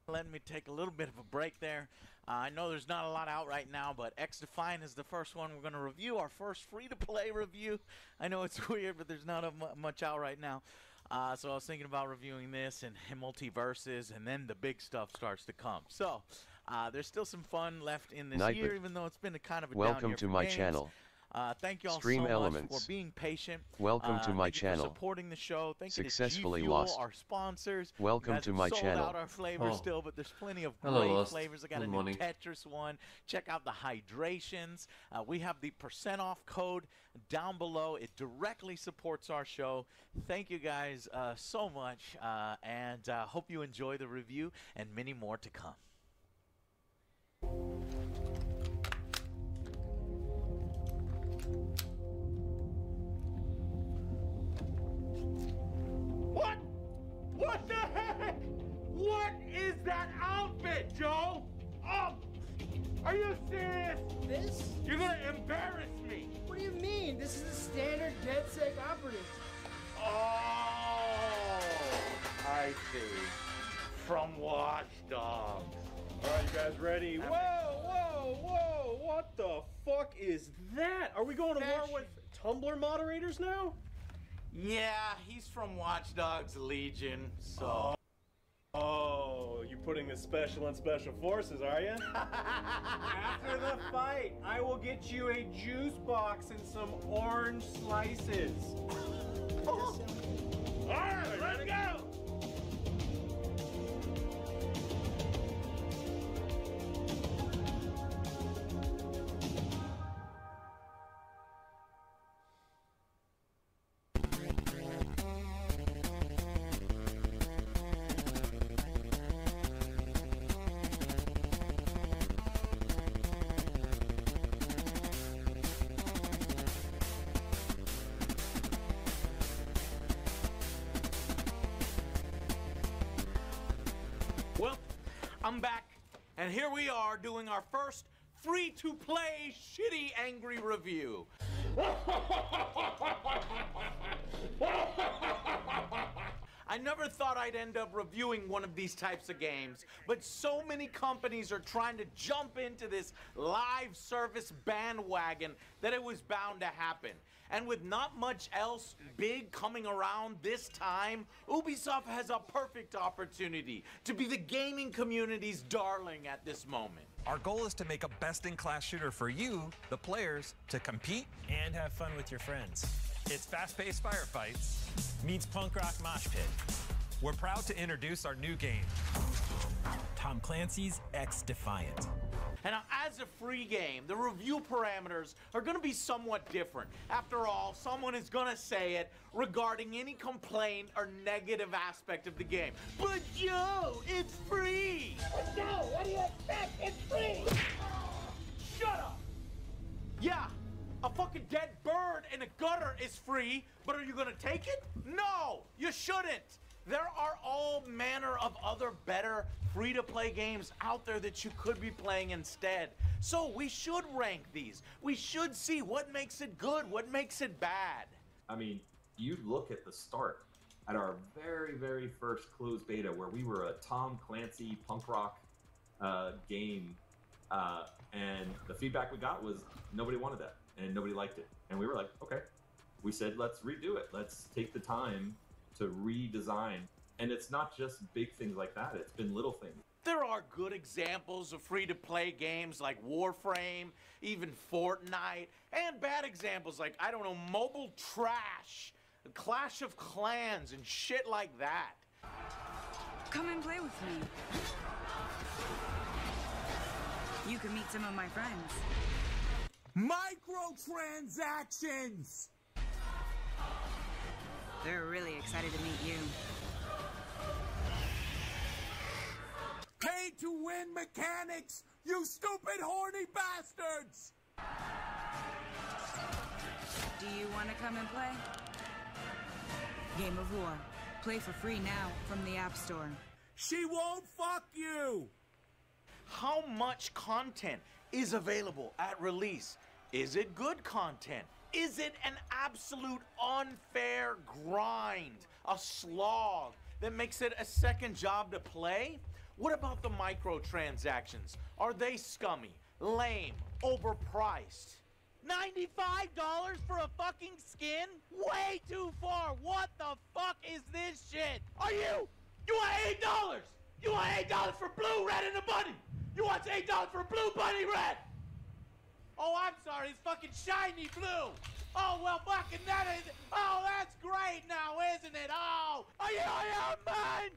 Let me take a little bit of a break there. I know there's not a lot out right now, but XDefiant is the first one we're going to review, our first free-to-play review. I know it's weird, but there's not much out right now. So I was thinking about reviewing this and Multiverses, and then the big stuff starts to come. So there's still some fun left in this year, even though it's been a kind of a down year. Welcome to my channel. Thank you all Stream so Elements. much for being patient. Welcome to my thank you channel. for supporting the show. Thank Successfully you to G Fuel, lost. our sponsors. Welcome you guys to have my sold channel. out our flavors still, but there's plenty of Hello, great Lost. flavors. I got Good a new morning. Tetris one. Check out the hydrations. We have the % off code down below. It directly supports our show. Thank you guys so much, and hope you enjoy the review and many more to come. What? What the heck? What is that outfit, Joe? Oh, are you serious? This? You're gonna embarrass me. What do you mean? This is a standard DedSec operative. Oh, I see. From Watch Dogs. All right, you guys ready? Whoa, whoa, whoa! What the fuck is that? Are we going to war with Tumblr moderators now? Yeah, he's from Watch Dogs Legion, so... Oh, you putting the special in special forces, are you? After the fight, I will get you a juice box and some orange slices. All right, let's go. Well, I'm back, and here we are doing our first free-to-play shitty angry review. I never thought I'd end up reviewing one of these types of games, but so many companies are trying to jump into this live service bandwagon that it was bound to happen. And with not much else big coming around this time, Ubisoft has a perfect opportunity to be the gaming community's darling at this moment. Our goal is to make a best-in-class shooter for you, the players, to compete and have fun with your friends. It's fast-paced firefights meets punk rock mosh pit. We're proud to introduce our new game. Tom Clancy's XDefiant. And now, as a free game, the review parameters are going to be somewhat different. After all, someone is going to say it regarding any complaint or negative aspect of the game. But Joe, it's free! No, what do you expect? It's free! Shut up! Yeah, a fucking dead bird in a gutter is free, but are you going to take it? No, you shouldn't! There are all manner of other better free-to-play games out there that you could be playing instead. So we should rank these. We should see what makes it good, what makes it bad. I mean, you look at the start at our very, very first closed beta where we were a Tom Clancy punk rock game, and the feedback we got was nobody wanted that and nobody liked it. And we were like, okay. We said, let's redo it. Let's take the time to redesign. And it's not just big things like that, it's been little things. There are good examples of free-to-play games like Warframe, even Fortnite, and bad examples like, I don't know, Mobile Trash, Clash of Clans, and shit like that. Come and play with me. You can meet some of my friends. Microtransactions! They're really excited to meet you. Pay to win mechanics, you stupid horny bastards! Do you want to come and play? Game of War. Play for free now from the App Store. She won't fuck you! How much content is available at release? Is it good content? Is it an absolute unfair grind? A slog that makes it a second job to play? What about the microtransactions? Are they scummy, lame, overpriced? $95 for a fucking skin? Way too far. What the fuck is this shit? You want $8? You want $8 for blue, red, and a bunny? You want $8 for blue, bunny, red? Oh, I'm sorry, it's fucking shiny blue. Oh, well, fucking that is, oh, that's great now, isn't it? Oh, yeah, man.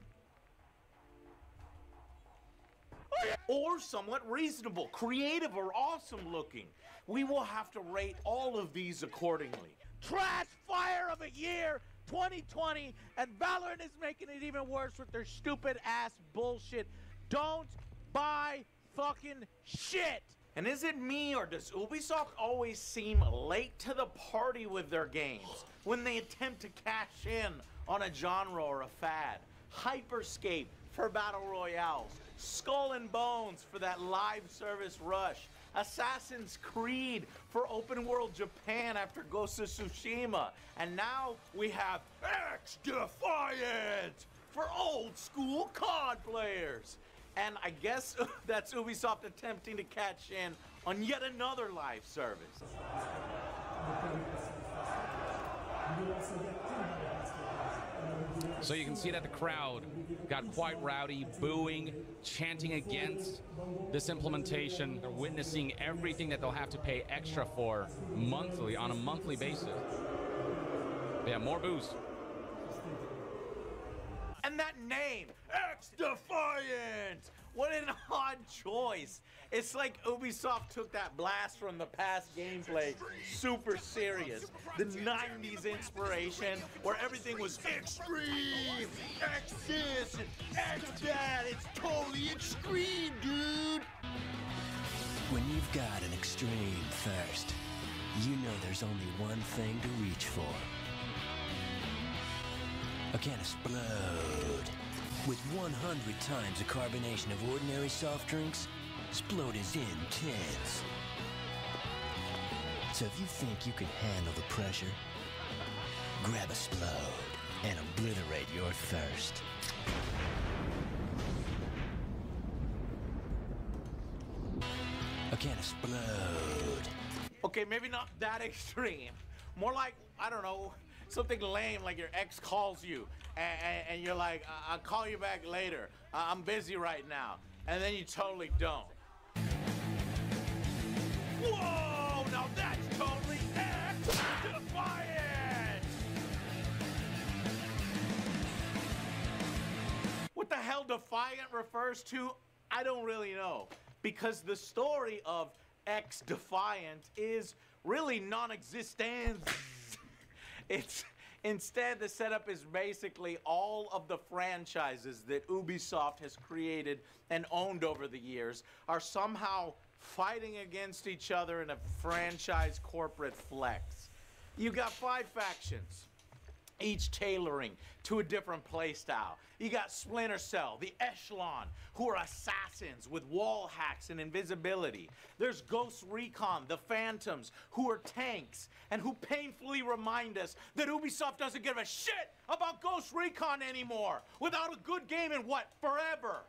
Or somewhat reasonable, creative, or awesome looking. We will have to rate all of these accordingly. Trash fire of a year, 2020, and Valorant is making it even worse with their stupid ass bullshit. Don't buy fucking shit. And is it me, or does Ubisoft always seem late to the party with their games when they attempt to cash in on a genre or a fad? Hyperscape for Battle Royales, Skull and Bones for that live service rush, Assassin's Creed for open world Japan after Ghost of Tsushima, and now we have XDefiant for old school COD players. And I guess that's Ubisoft attempting to cash in on yet another live service. So you can see that the crowd got quite rowdy, booing, chanting against this implementation. They're witnessing everything that they'll have to pay extra for monthly, on a monthly basis. Yeah, more boos. And that name, XDefiant! What an odd choice. It's like Ubisoft took that blast from the past gameplay super serious. The 90s inspiration where everything was extreme, X this, X that. It's totally extreme, dude. When you've got an extreme thirst, you know there's only one thing to reach for. A can of Splode. With 100 times the carbonation of ordinary soft drinks, Splode is intense. So if you think you can handle the pressure, grab a Splode and obliterate your thirst. A can of Splode. Okay, maybe not that extreme. More like, I don't know, something lame like your ex calls you and you're like, I'll call you back later. I'm busy right now. And then you totally don't. Whoa, now that's totally X-Defiant! What the hell Defiant refers to, I don't really know. Because the story of X-Defiant is really non-existent. Instead, the setup is basically all of the franchises that Ubisoft has created and owned over the years are somehow fighting against each other in a franchise corporate flex. You got 5 factions, each tailoring to a different playstyle. You got Splinter Cell, the Echelon, who are assassins with wall hacks and invisibility. There's Ghost Recon, the Phantoms, who are tanks and who painfully remind us that Ubisoft doesn't give a shit about Ghost Recon anymore without a good game in what, forever?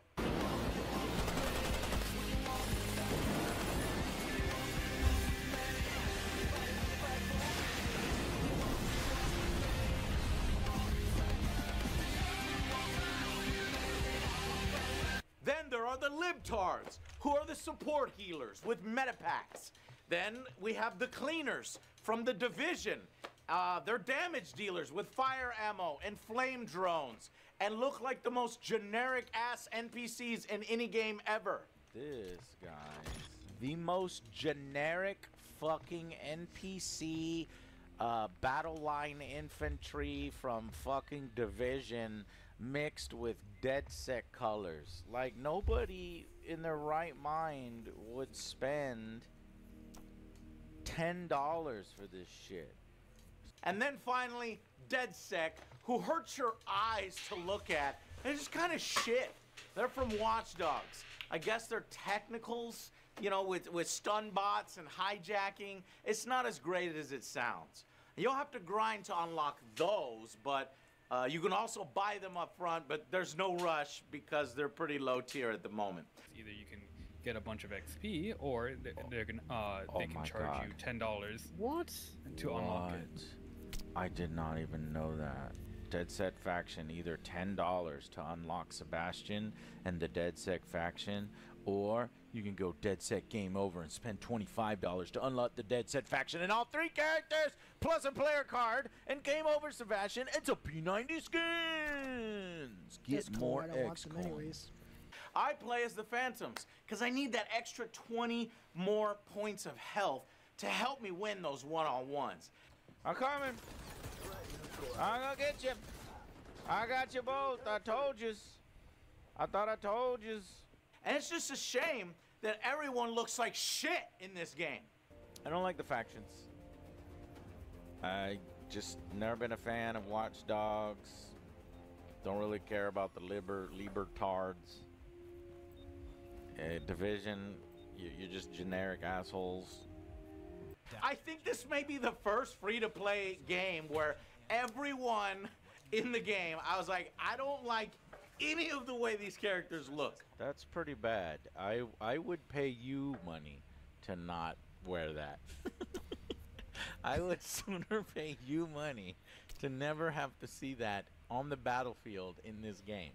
Then there are the libtards, who are the support healers with metapacks. Then we have the cleaners from The Division. They're damage dealers with fire ammo and flame drones and look like the most generic ass NPCs in any game ever. This, guys, the most generic fucking NPC battle line infantry from fucking Division mixed with DedSec colors. Like, nobody in their right mind would spend $10 for this shit. And then finally, DedSec, who hurts your eyes to look at. They're just kind of shit. They're from Watch Dogs. I guess they're technicals, you know, with stun bots and hijacking. It's not as great as it sounds. You'll have to grind to unlock those, but You can also buy them up front, but there's no rush because they're pretty low tier at the moment. Either you can get a bunch of XP, or they can charge you $10. What? To unlock it. I did not even know that. Dead Set faction, either $10 to unlock Sebastian and the Dead Set faction, or you can go Dead Set Game Over and spend $25 to unlock the Dead Set faction and all 3 characters, plus a player card, and Game Over Sebastian. It's a P90 skins. Get That's more cool. I don't want X them coins. anyways. I play as the Phantoms because I need that extra 20 more points of health to help me win those one-on-ones. I'm coming. I'm gonna get you. I got you both. I told you. I thought I told you. And it's just a shame that everyone looks like shit in this game. I don't like the factions. I just never been a fan of Watch Dogs. Don't really care about the libertards. Division, you're just generic assholes. I think this may be the first free-to-play game where everyone in the game, I was like, I don't like any of the way these characters look. That's pretty bad. I would pay you money to not wear that. I would sooner pay you money to never have to see that on the battlefield in this game.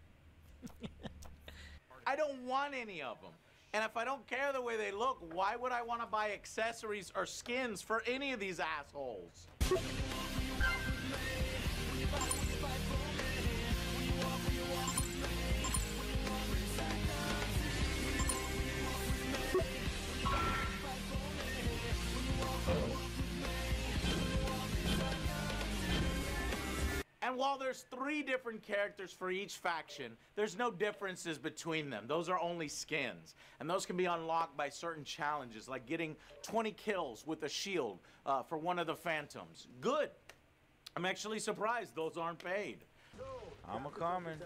I don't want any of them. And if I don't care the way they look, why would I want to buy accessories or skins for any of these assholes? And while there's 3 different characters for each faction, there's no differences between them. Those are only skins. And those can be unlocked by certain challenges, like getting 20 kills with a shield for one of the Phantoms. Good. I'm actually surprised those aren't paid. I'm a coming.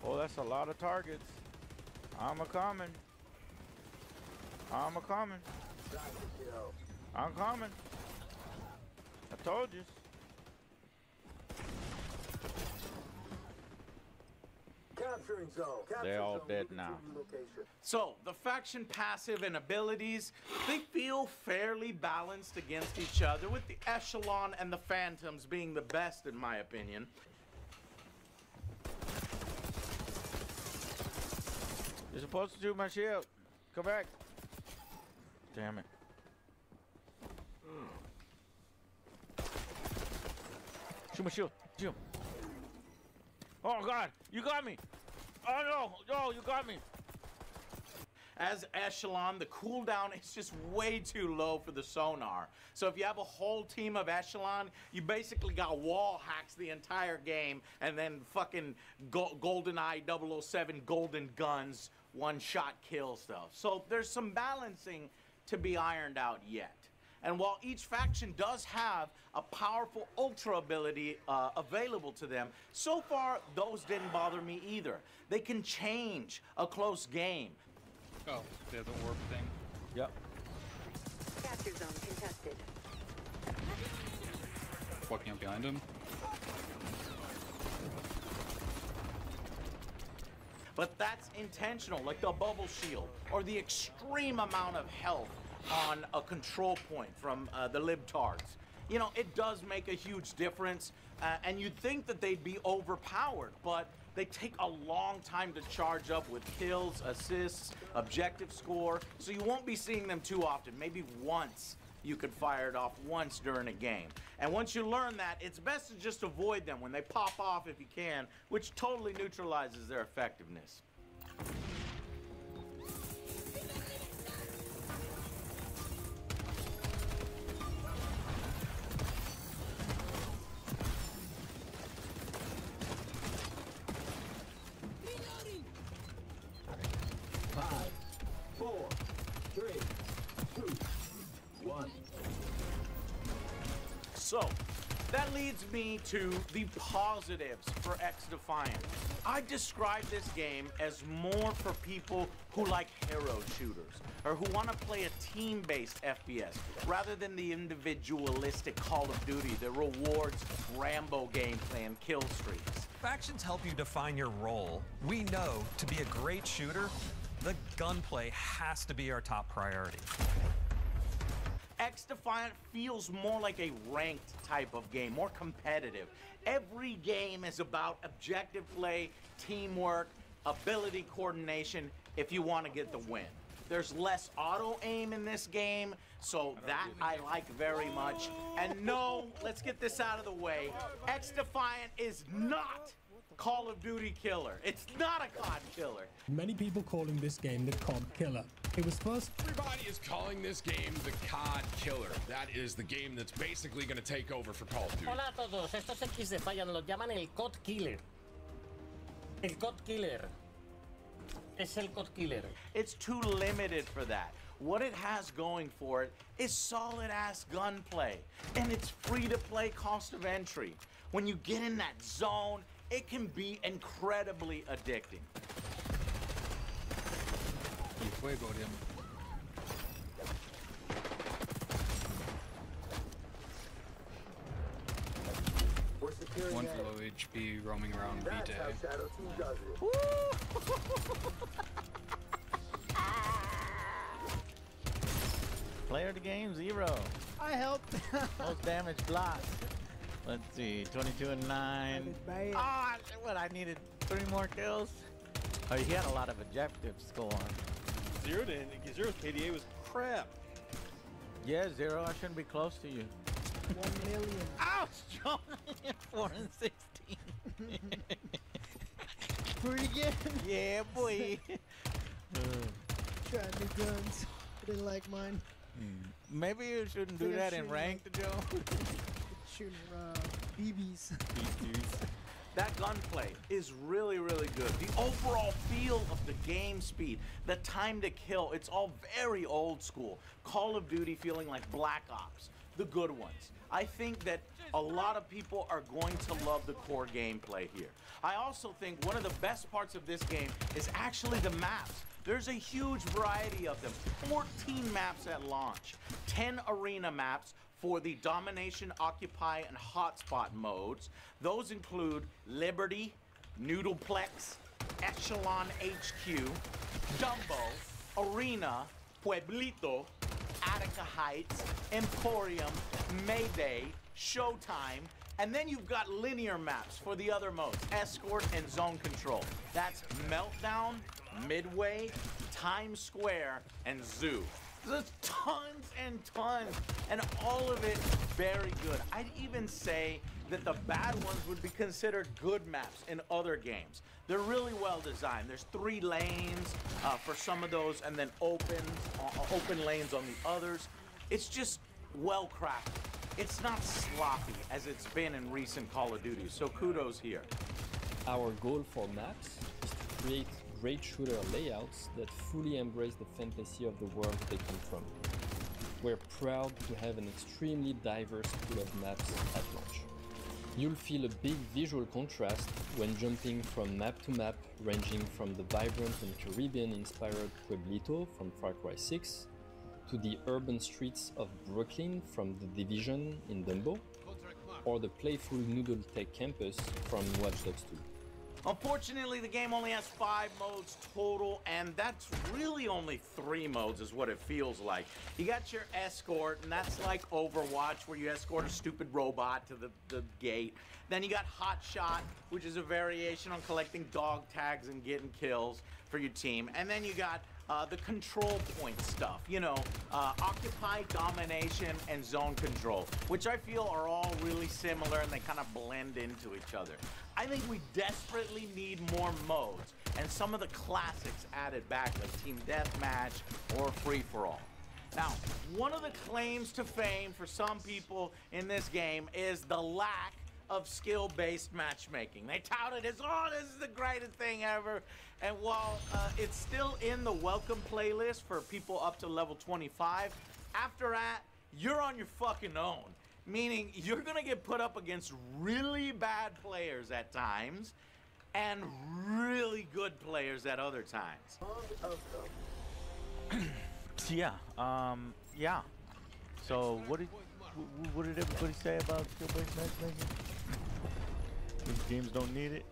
Oh, that's a lot of targets. I'm a coming. I'm a coming. I'm coming. I told you. Capturing zone. They're all dead now. So, the faction passive and abilities, they feel fairly balanced against each other, with the Echelon and the Phantoms being the best, in my opinion. You're supposed to do my shield. Come back. Damn it. Shoot my shield. Shoot him. Oh, God. You got me. Oh, no. No, you got me. As Echelon, the cooldown is just way too low for the sonar. So if you have a whole team of Echelon, you basically got wall hacks the entire game, and then fucking GoldenEye 007 golden guns, one-shot kill stuff. So there's some balancing to be ironed out yet. And while each faction does have a powerful ultra ability available to them, so far those didn't bother me either. They can change a close game. Oh, there's a warp thing. Yep. Capture zone contested. Walking up behind him. But that's intentional, like the bubble shield, or the extreme amount of health on a control point from the libtards. You know, it does make a huge difference, and you'd think that they'd be overpowered, but they take a long time to charge up with kills, assists, objective score, so you won't be seeing them too often. Maybe once you could fire it off once during a game. And once you learn that, it's best to just avoid them when they pop off if you can, which totally neutralizes their effectiveness. So, that that leads me to the positives for XDefiant. I describe this game as more for people who like hero shooters, or who want to play a team-based FPS, rather than the individualistic Call of Duty that rewards Rambo gameplay and kill streaks. Factions help you define your role. We know to be a great shooter, the gunplay has to be our top priority. XDefiant feels more like a ranked type of game, more competitive. Every game is about objective play, teamwork, ability coordination if you want to get the win. There's less auto-aim in this game, so that I like very much. And no, let's get this out of the way, XDefiant is not Call of Duty killer. It's not a COD killer. Many people calling this game the COD killer. It was first... Everybody is calling this game the COD killer. That is the game that's basically going to take over for Call of Duty. Hola a todos, estos XDefiant lo llaman el COD killer. El COD killer. Es el COD killer. It's too limited for that. What it has going for it is solid-ass gunplay, and it's free-to-play cost of entry. When you get in that zone, it can be incredibly addicting. One low HP roaming around B-Day. Player of the game, 0. I helped. Most damage blocked. Let's see, 22 and 9. Ah, what? I needed 3 more kills. Oh, he had a lot of objectives going. Zero's KDA was crap. Yeah, 0. I shouldn't be close to you. 1 million. Ouch, John! 4 and 16. Pretty good. Yeah, boy. Tried new guns. Didn't like mine. Maybe you shouldn't do that in ranked, Joe. Shooting BBs. That gunplay is really, really good. The overall feel of the game speed, the time to kill, it's all very old school. Call of Duty feeling like Black Ops, the good ones. I think that a lot of people are going to love the core gameplay here. I also think one of the best parts of this game is actually the maps. There's a huge variety of them. 14 maps at launch, 10 arena maps for the Domination, Occupy, and Hotspot modes. Those include Liberty, Noodleplex, Echelon HQ, Dumbo, Arena, Pueblito, Attica Heights, Emporium, Mayday, Showtime, and then you've got linear maps for the other modes, Escort and Zone Control. That's Meltdown, Midway, Times Square, and Zoo. There's tons and tons, and all of it very good. I'd even say that the bad ones would be considered good maps in other games. They're really well designed. There's 3 lanes for some of those, and then open lanes on the others. It's just well crafted. It's not sloppy as it's been in recent Call of Duty, so kudos here. Our goal for maps is to create great shooter layouts that fully embrace the fantasy of the world they come from. We're proud to have an extremely diverse pool of maps at launch. You'll feel a big visual contrast when jumping from map to map, ranging from the vibrant and Caribbean-inspired Pueblito from Far Cry 6 to the urban streets of Brooklyn from The Division in Dumbo, or the playful Noodletech campus from Watch Dogs 2. Unfortunately, the game only has 5 modes total, and that's really only 3 modes is what it feels like. You got your escort, and that's like Overwatch, where you escort a stupid robot to the gate. Then you got Hot Shot, which is a variation on collecting dog tags and getting kills for your team. And then you got the control point stuff, you know, Occupy, Domination, and Zone Control, which I feel are all really similar and they kind of blend into each other. I think we desperately need more modes and some of the classics added back, like Team Deathmatch or Free-for-All. Now, one of the claims to fame for some people in this game is the lack of skill-based matchmaking. They tout it as, oh, this is the greatest thing ever. And while it's still in the welcome playlist for people up to level 25, after that, you're on your fucking own. meaning you're gonna get put up against really bad players at times and really good players at other times. Yeah. Yeah. So what did everybody say about skill-based matchmaking? These games don't need it.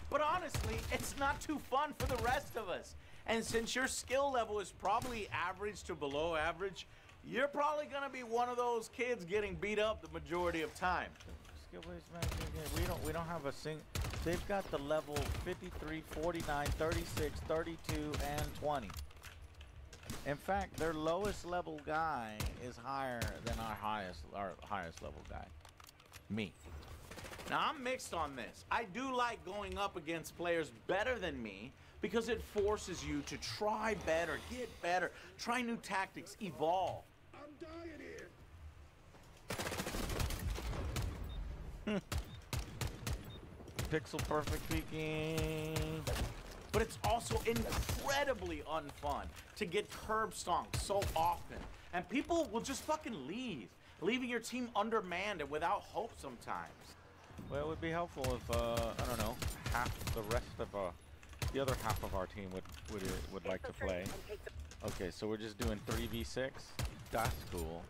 But honestly, it's not too fun for the rest of us. And since your skill level is probably average to below average, you're probably gonna be one of those kids getting beat up the majority of time. Skill-based matchmaking, we don't have a single. They've got the level 53, 49, 36, 32, and 20. In fact, their lowest level guy is higher than our highest level guy. Me. Now, I'm mixed on this. I do like going up against players better than me because it forces you to try better, get better, try new tactics, evolve. I'm dying here. Pixel perfect peeking. But it's also incredibly unfun to get curb stomped so often. And people will just fucking leave, leaving your team undermanned and without hope sometimes. Well, it would be helpful if, I don't know, half the rest of, the other half of our team would like to play. Okay, so we're just doing 3v6? That's cool.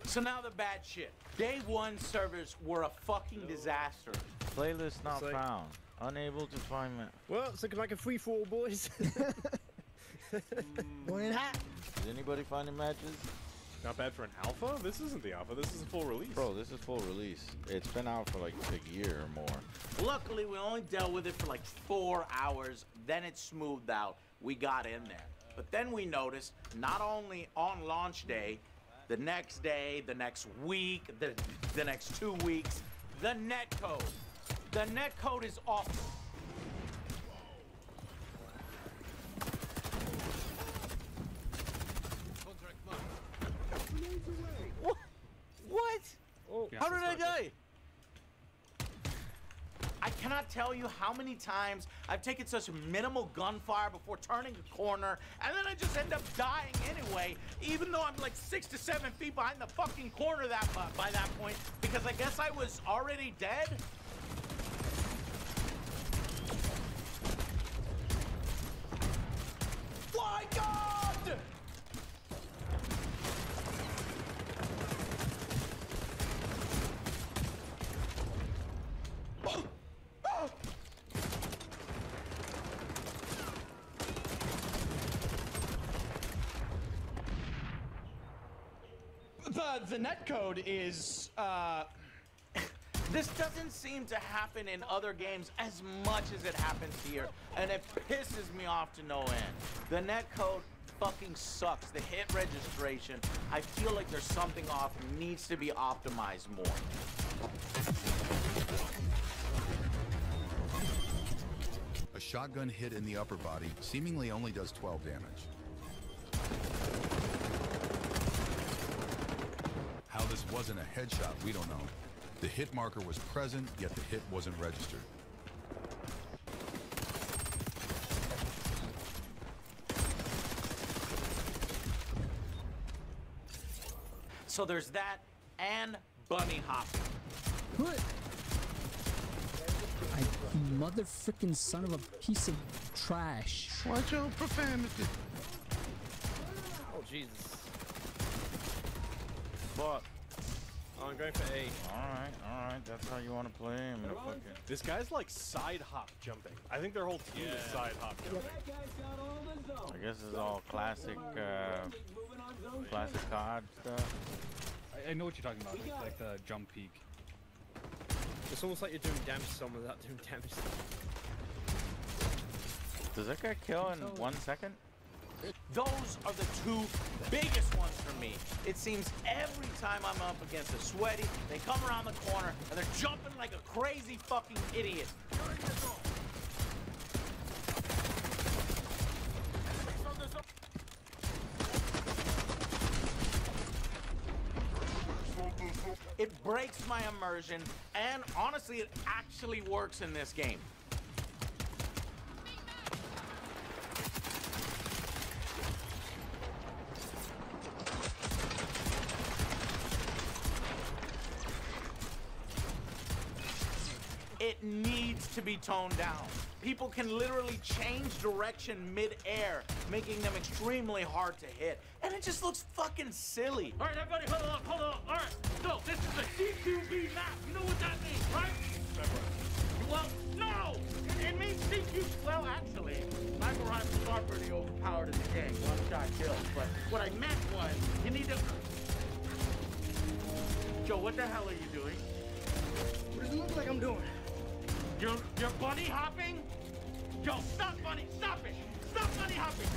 So now the bad shit. Day one servers were a fucking disaster. Playlist not found. Unable to find it. Well, it's looking like a free-for-all, boys. One and a half. Is anybody finding matches? Not bad for an alpha? This isn't the alpha, this is a full release. Bro, this is full release. It's been out for like a year or more. Luckily, we only dealt with it for like 4 hours, then it smoothed out. We got in there. But then we noticed, not only on launch day, the next day, the next week, the next 2 weeks, the netcode. The netcode is awful. What? Oh, how did I die? I cannot tell you how many times I've taken such minimal gunfire before turning a corner, and then I just end up dying anyway, even though I'm like 6 to 7 feet behind the fucking corner by that point, because I guess I was already dead. My God! The netcode is, This doesn't seem to happen in other games as much as it happens here, and it pisses me off to no end. The netcode fucking sucks. The hit registration, I feel like there's something off, needs to be optimized more. A shotgun hit in the upper body seemingly only does 12 damage. How this wasn't a headshot, we don't know. The hit marker was present, yet the hit wasn't registered. So there's that, and bunny hopping. What? You motherfucking son of a piece of trash. Watch your profanity. Oh, Jesus. Fuck. Oh, I'm going for A. Alright, that's how you want to play. I'm gonna fucking... This guy's like side hop jumping. I think their whole team is side hop jumping. I guess it's all classic, classic COD stuff. I know what you're talking about, like the jump peak. It's almost like you're doing damage to someone without doing damage to them. Does that guy kill in 1 second? Those are the two biggest ones for me. It seems every time I'm up against a sweaty, they come around the corner and they're jumping like a crazy fucking idiot. It breaks my immersion, and honestly, it actually works in this game. It needs to be toned down. People can literally change direction mid-air, making them extremely hard to hit. And it just looks fucking silly. All right, everybody, hold on. All right, so this is a CQB map. You know what that means, right? Well, no! It means CQ. Well, actually, sniper rifles are pretty overpowered in the game. One-shot kills. But what I meant was, you need to... Joe, what the hell are you doing? What does it look like I'm doing? You're bunny hopping? Joe, stop bunny, stop it! Stop bunny hopping!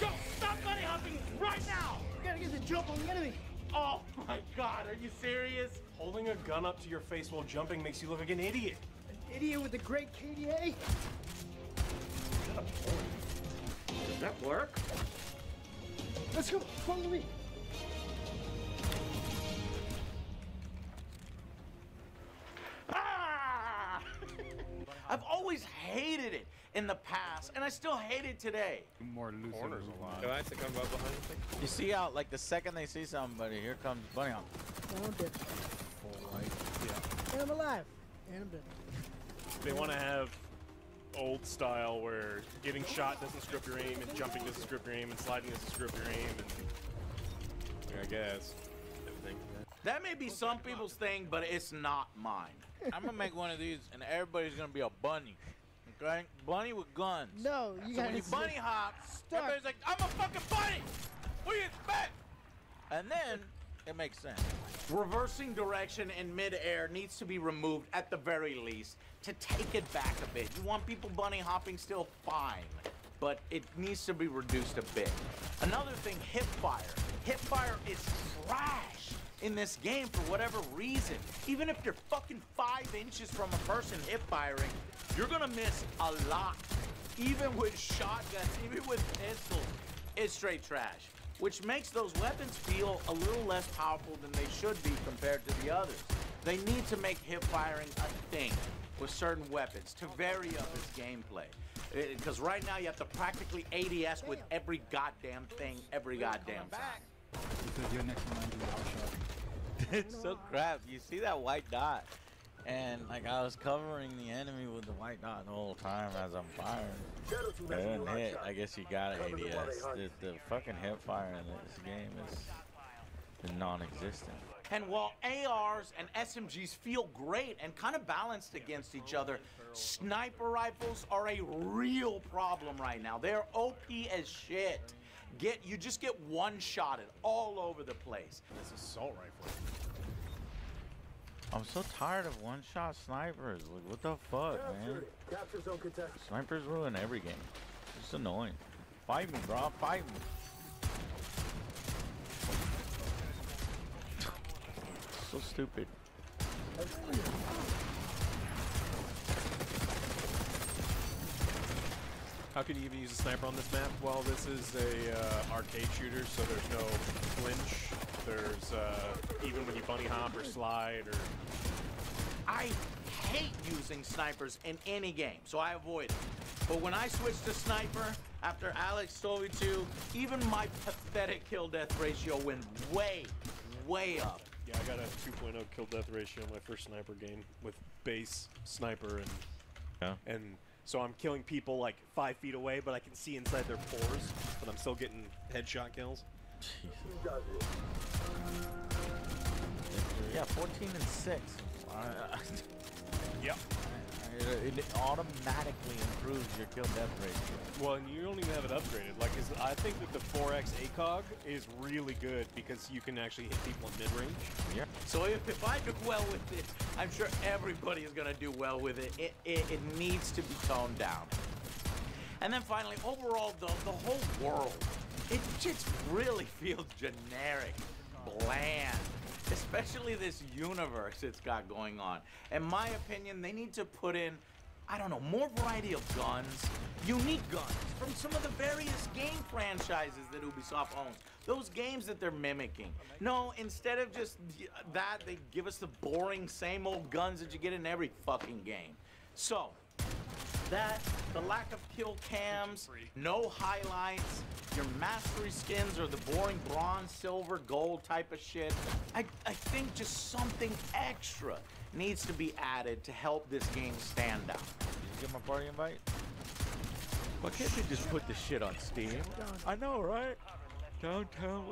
Joe, stop bunny hopping right now! You gotta get the jump on the enemy. Oh my God, are you serious? Holding a gun up to your face while jumping makes you look like an idiot. An idiot with a great KDA? Does that work? Let's go, follow me. I've always hated it in the past, and I still hate it today. More loose. Corners a lot. Do I have to come up behind you? You see how, like, the second they see somebody, here comes Bunny Hop. Oh, I'm dead. And I'm alive. And I'm dead. They want to have old style where getting shot doesn't strip your aim, and jumping doesn't strip your aim, and sliding doesn't strip your aim, and I guess everything. That may be some people's thing, but it's not mine. I'm gonna make one of these, and everybody's gonna be a bunny. Okay? Bunny with guns. No, you so gotta when you bunny hop, everybody's like, I'm a fucking bunny! What do you expect? And then, it makes sense. Reversing direction in mid-air needs to be removed at the very least to take it back a bit. You want people bunny hopping still, fine. But it needs to be reduced a bit. Another thing, hip fire. Hip fire is trash in this game for whatever reason. Even if you're fucking 5 inches from a person hip firing, you're gonna miss a lot. Even with shotguns, even with pistols, it's straight trash. Which makes those weapons feel a little less powerful than they should be compared to the others. They need to make hip firing a thing with certain weapons to vary up its gameplay. Because right now you have to practically ADS with every goddamn thing, every goddamn time. Because you're next in line to the outshot. It's so crap. You see that white dot, and like I was covering the enemy with the white dot the whole time as I'm firing. It didn't hit. I guess you gotta ADS. The fucking hip fire in this game is non-existent. And while ARs and SMGs feel great and kind of balanced against each other, sniper rifles are a real problem right now. They're OP as shit. You just get one-shotted all over the place. This assault rifle. I'm so tired of one-shot snipers. Like, what the fuck, man? Capture zone contested. Snipers ruin every game. It's annoying. Fight me, bro. Fight me. So stupid. How can you even use a sniper on this map? Well, this is a arcade shooter, so there's no flinch. There's even when you bunny hop or slide or... I hate using snipers in any game, so I avoid it. But when I switched to sniper, after Alex told me to, even my pathetic kill-death ratio went way, way up. Yeah, I got a 2.0 kill-death ratio in my first sniper game with base sniper and so I'm killing people like 5 feet away, but I can see inside their pores, but I'm still getting headshot kills. Yeah, 14 and 6. Yep. It automatically improves your kill death ratio. Well, and you don't even have it upgraded. Like, I think that the 4x ACOG is really good because you can actually hit people in mid-range. Yeah. So if I do well with it, I'm sure everybody is going to do well with it. It needs to be toned down. And then finally, overall, the whole world, it just really feels generic, bland. Especially this universe it's got going on. In my opinion, they need to put in, I don't know, more variety of guns, unique guns from some of the various game franchises that Ubisoft owns. Those games that they're mimicking. No, instead of just that, they give us the boring same old guns that you get in every fucking game. So, that, the lack of kill cams, no highlights, your mastery skins or the boring bronze, silver, gold type of shit. I think just something extra. needs to be added to help this game stand out. Did you get my party invite? Why can't they just put this shit on Steam? I know, right? Downtown,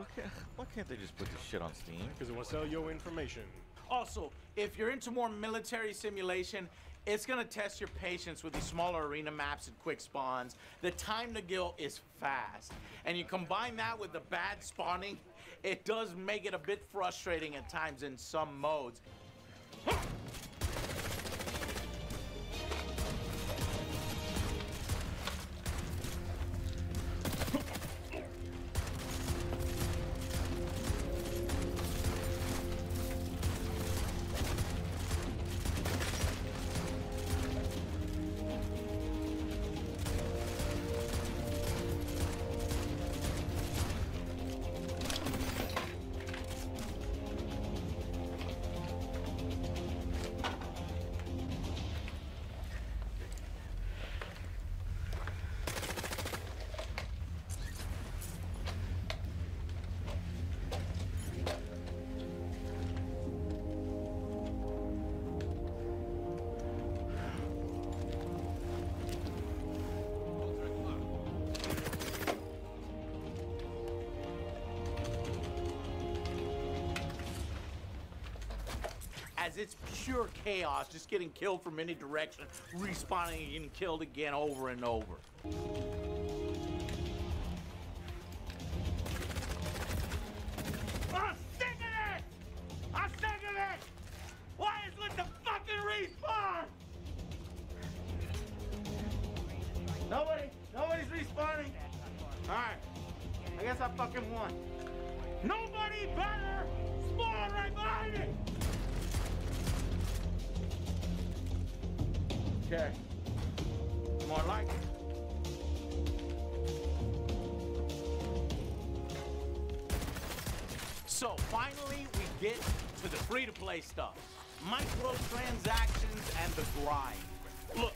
why can't they just put this shit on Steam? Because it will sell your information. Also, if you're into more military simulation, it's gonna test your patience with these smaller arena maps and quick spawns. The time to kill is fast. And you combine that with the bad spawning, it does make it a bit frustrating at times in some modes. As it's pure chaos, just getting killed from any direction, respawning and getting killed again over and over. I'm sick of this! I'm sick of this! Why is it the fucking respawn? Nobody's respawning. Alright, I guess I fucking won. Nobody better spawn right behind me! Okay. More like it. So finally we get to the free-to-play stuff. Microtransactions and the grind. Look,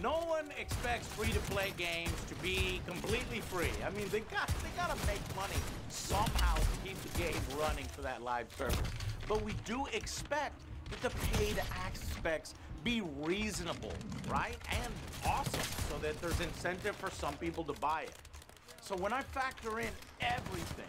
no one expects free-to-play games to be completely free. I mean, they gotta make money somehow to keep the game running for that live service. But we do expect that the paid aspects be reasonable, right? And awesome, so that there's incentive for some people to buy it. So when I factor in everything,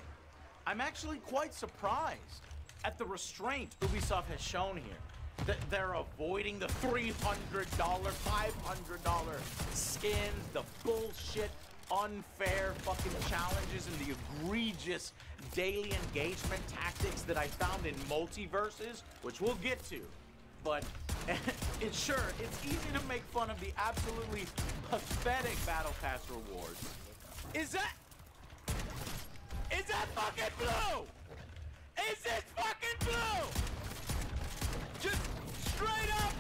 I'm actually quite surprised at the restraint Ubisoft has shown here. That they're avoiding the $300, $500 skins, the bullshit, unfair fucking challenges, and the egregious daily engagement tactics that I found in Multiverses, which we'll get to. But it's easy to make fun of the absolutely pathetic Battle Pass rewards. Is that fucking blue? Is it fucking blue? Just straight up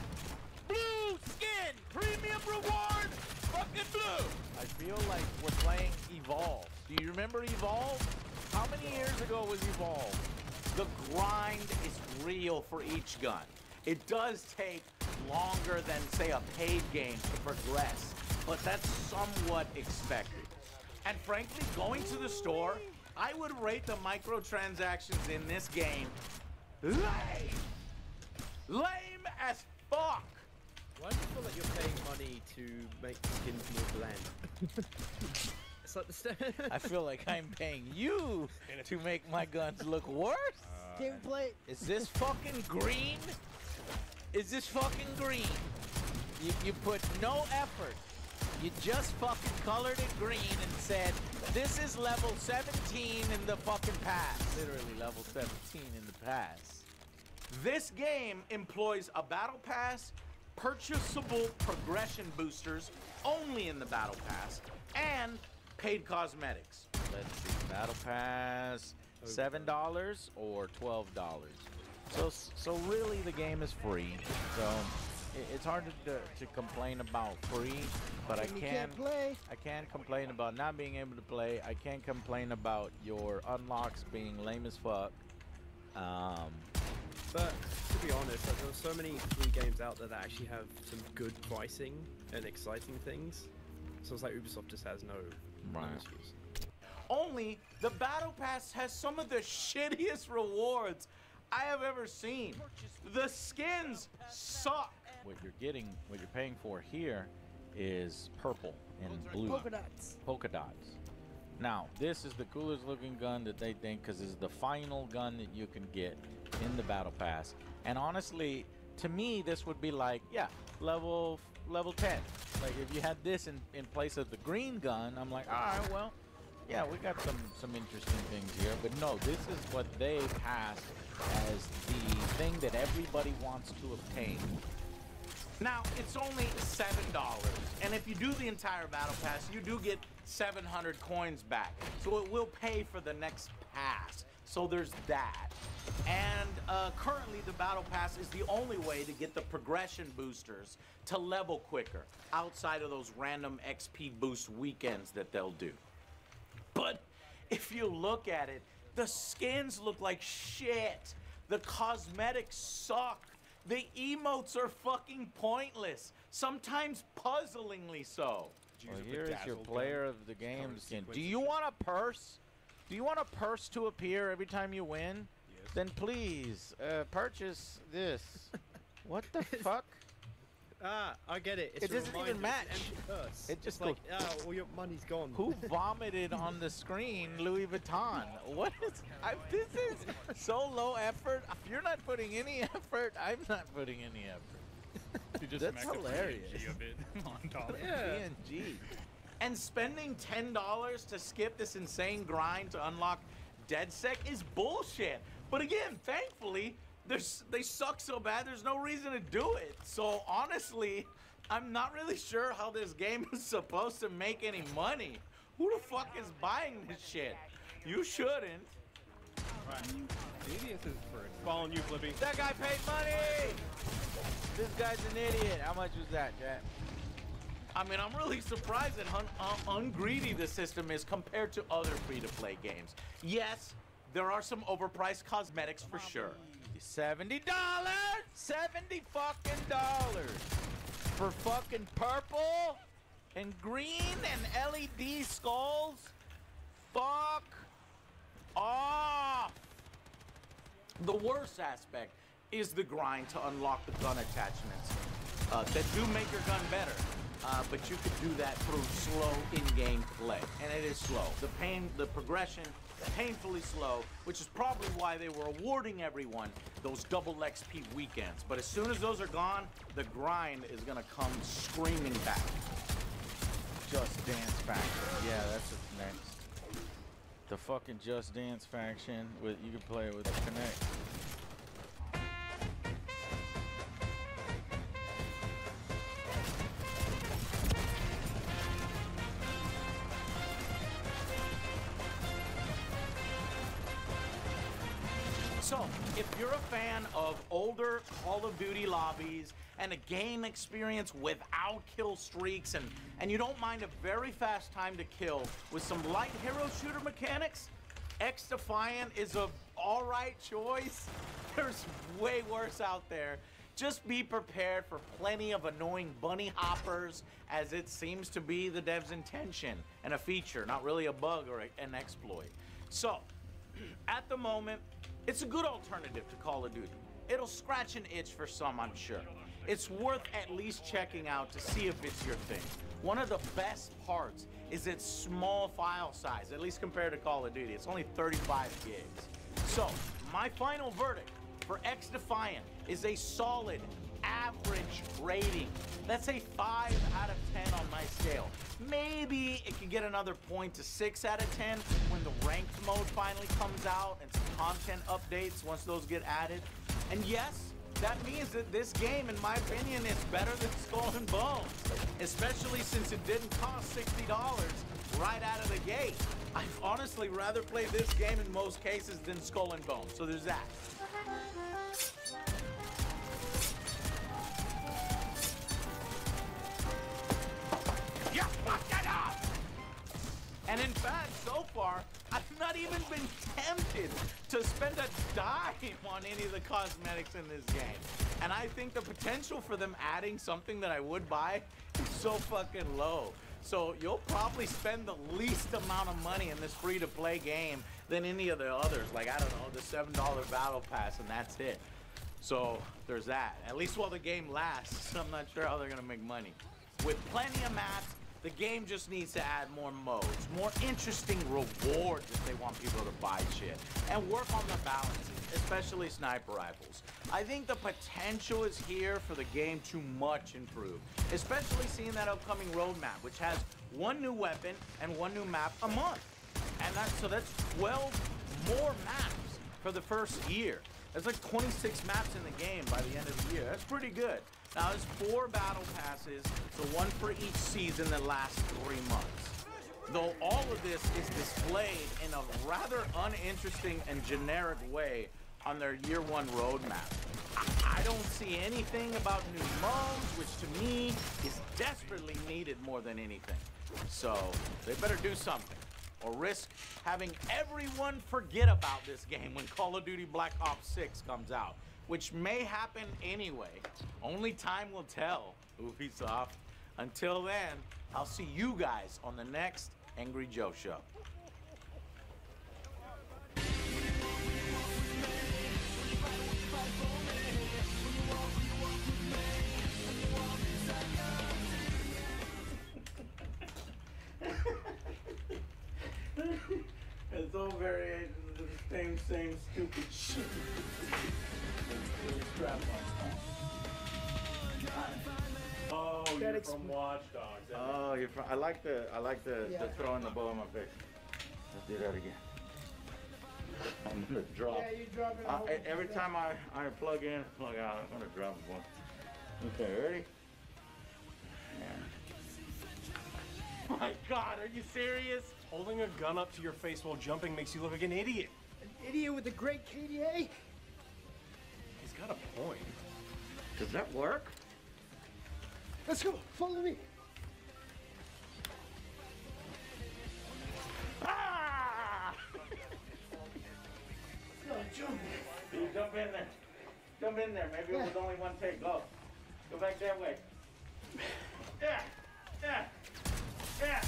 blue skin, premium reward, fucking blue. I feel like we're playing Evolve. Do you remember Evolve? How many years ago was Evolve? The grind is real for each gun. It does take longer than, say, a paid game to progress, but that's somewhat expected. And frankly, going to the store, I would rate the microtransactions in this game lame. Lame as fuck. Why do you feel like you're paying money to make the skins more bland? It's like the I feel like I'm paying you to make my guns look worse. Gameplay. Is this fucking green? Is this fucking green? You put no effort. You just fucking colored it green and said, this is level 17 in the fucking pass. Literally level 17 in the pass. This game employs a battle pass, purchasable progression boosters only in the battle pass, and paid cosmetics. Let's see, battle pass, $7 or $12. So really the game is free. So it's hard to complain about free, but I can't complain about not being able to play. I can't complain about your unlocks being lame as fuck. But to be honest, like, there's so many free games out there that actually have some good pricing and exciting things. So it's like Ubisoft just has no issues. Only the battle pass has some of the shittiest rewards I have ever seen. The skins suck. What you're paying for here is purple and blue. Polka dots. Polka dots. Now, this is the coolest looking gun that they think, because it's the final gun that you can get in the Battle Pass. And honestly, to me, this would be like, yeah, level 10. Like if you had this in place of the green gun, I'm like, all right, well, yeah, we got some interesting things here. But no, this is what they passed as the thing that everybody wants to obtain. Now, it's only $7, and if you do the entire Battle Pass, you do get 700 coins back. So it will pay for the next pass. So there's that. And currently, the Battle Pass is the only way to get the progression boosters to level quicker, outside of those random XP boost weekends that they'll do. But if you look at it, the skins look like shit. The cosmetics suck. The emotes are fucking pointless, sometimes puzzlingly so. Well, here's your player of the game skin. Do you want a purse? Do you want a purse to appear every time you win? Yes. Then please purchase this. What the fuck? Ah, I get it. It's it doesn't even match. It just like, all your money's gone. Who vomited on the screen Louis Vuitton? What is... this is so low effort. If you're not putting any effort, I'm not putting any effort. You just That's hilarious. PNG of it on top. Yeah. PNG. And spending $10 to skip this insane grind to unlock DedSec is bullshit. But again, thankfully, they suck so bad, there's no reason to do it. So honestly, I'm not really sure how this game is supposed to make any money. Who the fuck is buying this shit? You shouldn't. Right. Idiot is for it. Following you, Flippy. That guy paid money! This guy's an idiot. How much was that, Jack? I mean, I'm really surprised at how ungreedy the system is compared to other free-to-play games. Yes, there are some overpriced cosmetics for sure. $70? $70 fucking dollars for fucking purple and green and LED skulls? Fuck off! The worst aspect is the grind to unlock the gun attachments that do make your gun better. But you could do that through slow in-game play, and it is slow. The progression, painfully slow, which is probably why they were awarding everyone those double XP weekends. But as soon as those are gone, the grind is gonna come screaming back. Just Dance faction. Yeah, that's what's next. The fucking Just Dance faction. You can play it with the Connect. So, if you're a fan of older Call of Duty lobbies and a game experience without kill streaks and you don't mind a very fast time to kill with some light hero shooter mechanics, XDefiant is a alright choice. There's way worse out there. Just be prepared for plenty of annoying bunny hoppers, as it seems to be the dev's intention, and a feature, not really a bug or an exploit. So, at the moment, it's a good alternative to Call of Duty. It'll scratch an itch for some, I'm sure. It's worth at least checking out to see if it's your thing. One of the best parts is its small file size, at least compared to Call of Duty. It's only 35 gigs. So, my final verdict for XDefiant is a solid average rating. That's a 5 out of 10 on my scale. Maybe it could get another point to 6 out of 10 when the ranked mode finally comes out and some content updates once those get added. And yes, that means that this game, in my opinion, is better than Skull and Bones, especially since it didn't cost $60 right out of the gate. I'd honestly rather play this game in most cases than Skull and Bones, so there's that. You fucked it up! And in fact, so far, I've not even been tempted to spend a dime on any of the cosmetics in this game. And I think the potential for them adding something that I would buy is so fucking low. So you'll probably spend the least amount of money in this free-to-play game than any of the others. Like, I don't know, the $7 battle pass, and that's it. So there's that. At least while the game lasts, I'm not sure how they're gonna make money. With plenty of maps, the game just needs to add more modes, more interesting rewards if they want people to buy shit, and work on the balances, especially sniper rifles. I think the potential is here for the game to much improve, especially seeing that upcoming roadmap, which has 1 new weapon and 1 new map a month. And so that's 12 more maps for the first year. There's like 26 maps in the game by the end of the year. That's pretty good. Now, there's 4 battle passes, so 1 for each season that lasts 3 months. Though all of this is displayed in a rather uninteresting and generic way on their year 1 roadmap. I don't see anything about new modes, which to me is desperately needed more than anything. So they better do something, or risk having everyone forget about this game when Call of Duty Black Ops 6 comes out, which may happen anyway. Only time will tell, Ubisoft. Until then, I'll see you guys on the next Angry Joe Show. It's all variations of the same stupid shit. Oh, you're from Watch Dogs. Oh, you're from. I like the throwing the ball in my face. Let's do that again. I'm gonna drop. Yeah, you drop it. Every time I plug in, plug out, I'm gonna drop one. Okay, ready? Yeah. My God, are you serious? Holding a gun up to your face while jumping makes you look like an idiot. An idiot with a great KDA? He's got a point. Does that work? Let's go. Follow me. Ah! No, jump. You jump in there. Jump in there. Maybe it was only 1 take. Go. Go back that way. Yeah. Yeah. Yeah.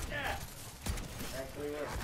Yeah. Actually works.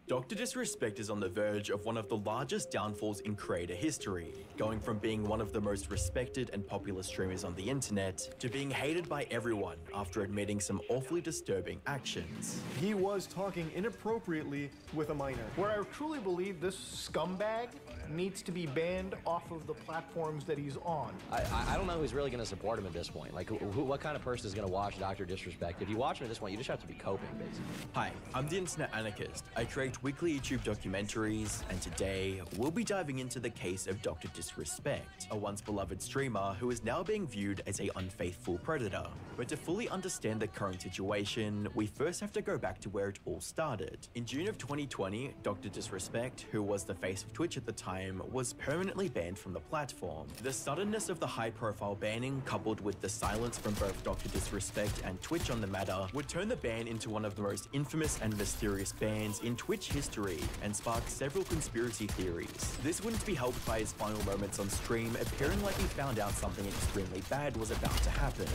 Dr. Disrespect is on the verge of one of the largest downfalls in creator history, going from being one of the most respected and popular streamers on the internet to being hated by everyone after admitting some awfully disturbing actions. He was talking inappropriately with a minor. Where I truly believe this scumbag needs to be banned off of the platforms that he's on. I don't know who's really going to support him at this point. Like, what kind of person is going to watch Dr. Disrespect? If you watch him at this point, you just have to be coping, basically. Hi, I'm the Internet Anarchist. I create weekly YouTube documentaries, and today we'll be diving into the case of Dr. Disrespect, a once beloved streamer who is now being viewed as an unfaithful predator. But to fully understand the current situation, we first have to go back to where it all started. In June of 2020, Dr. Disrespect, who was the face of Twitch at the time, was permanently banned from the platform. The suddenness of the high-profile banning, coupled with the silence from both Dr. Disrespect and Twitch on the matter, would turn the ban into one of the most infamous and mysterious bans in Twitch history and spark several conspiracy theories. This wouldn't be helped by his final moments on stream appearing like he found out something extremely bad was about to happen.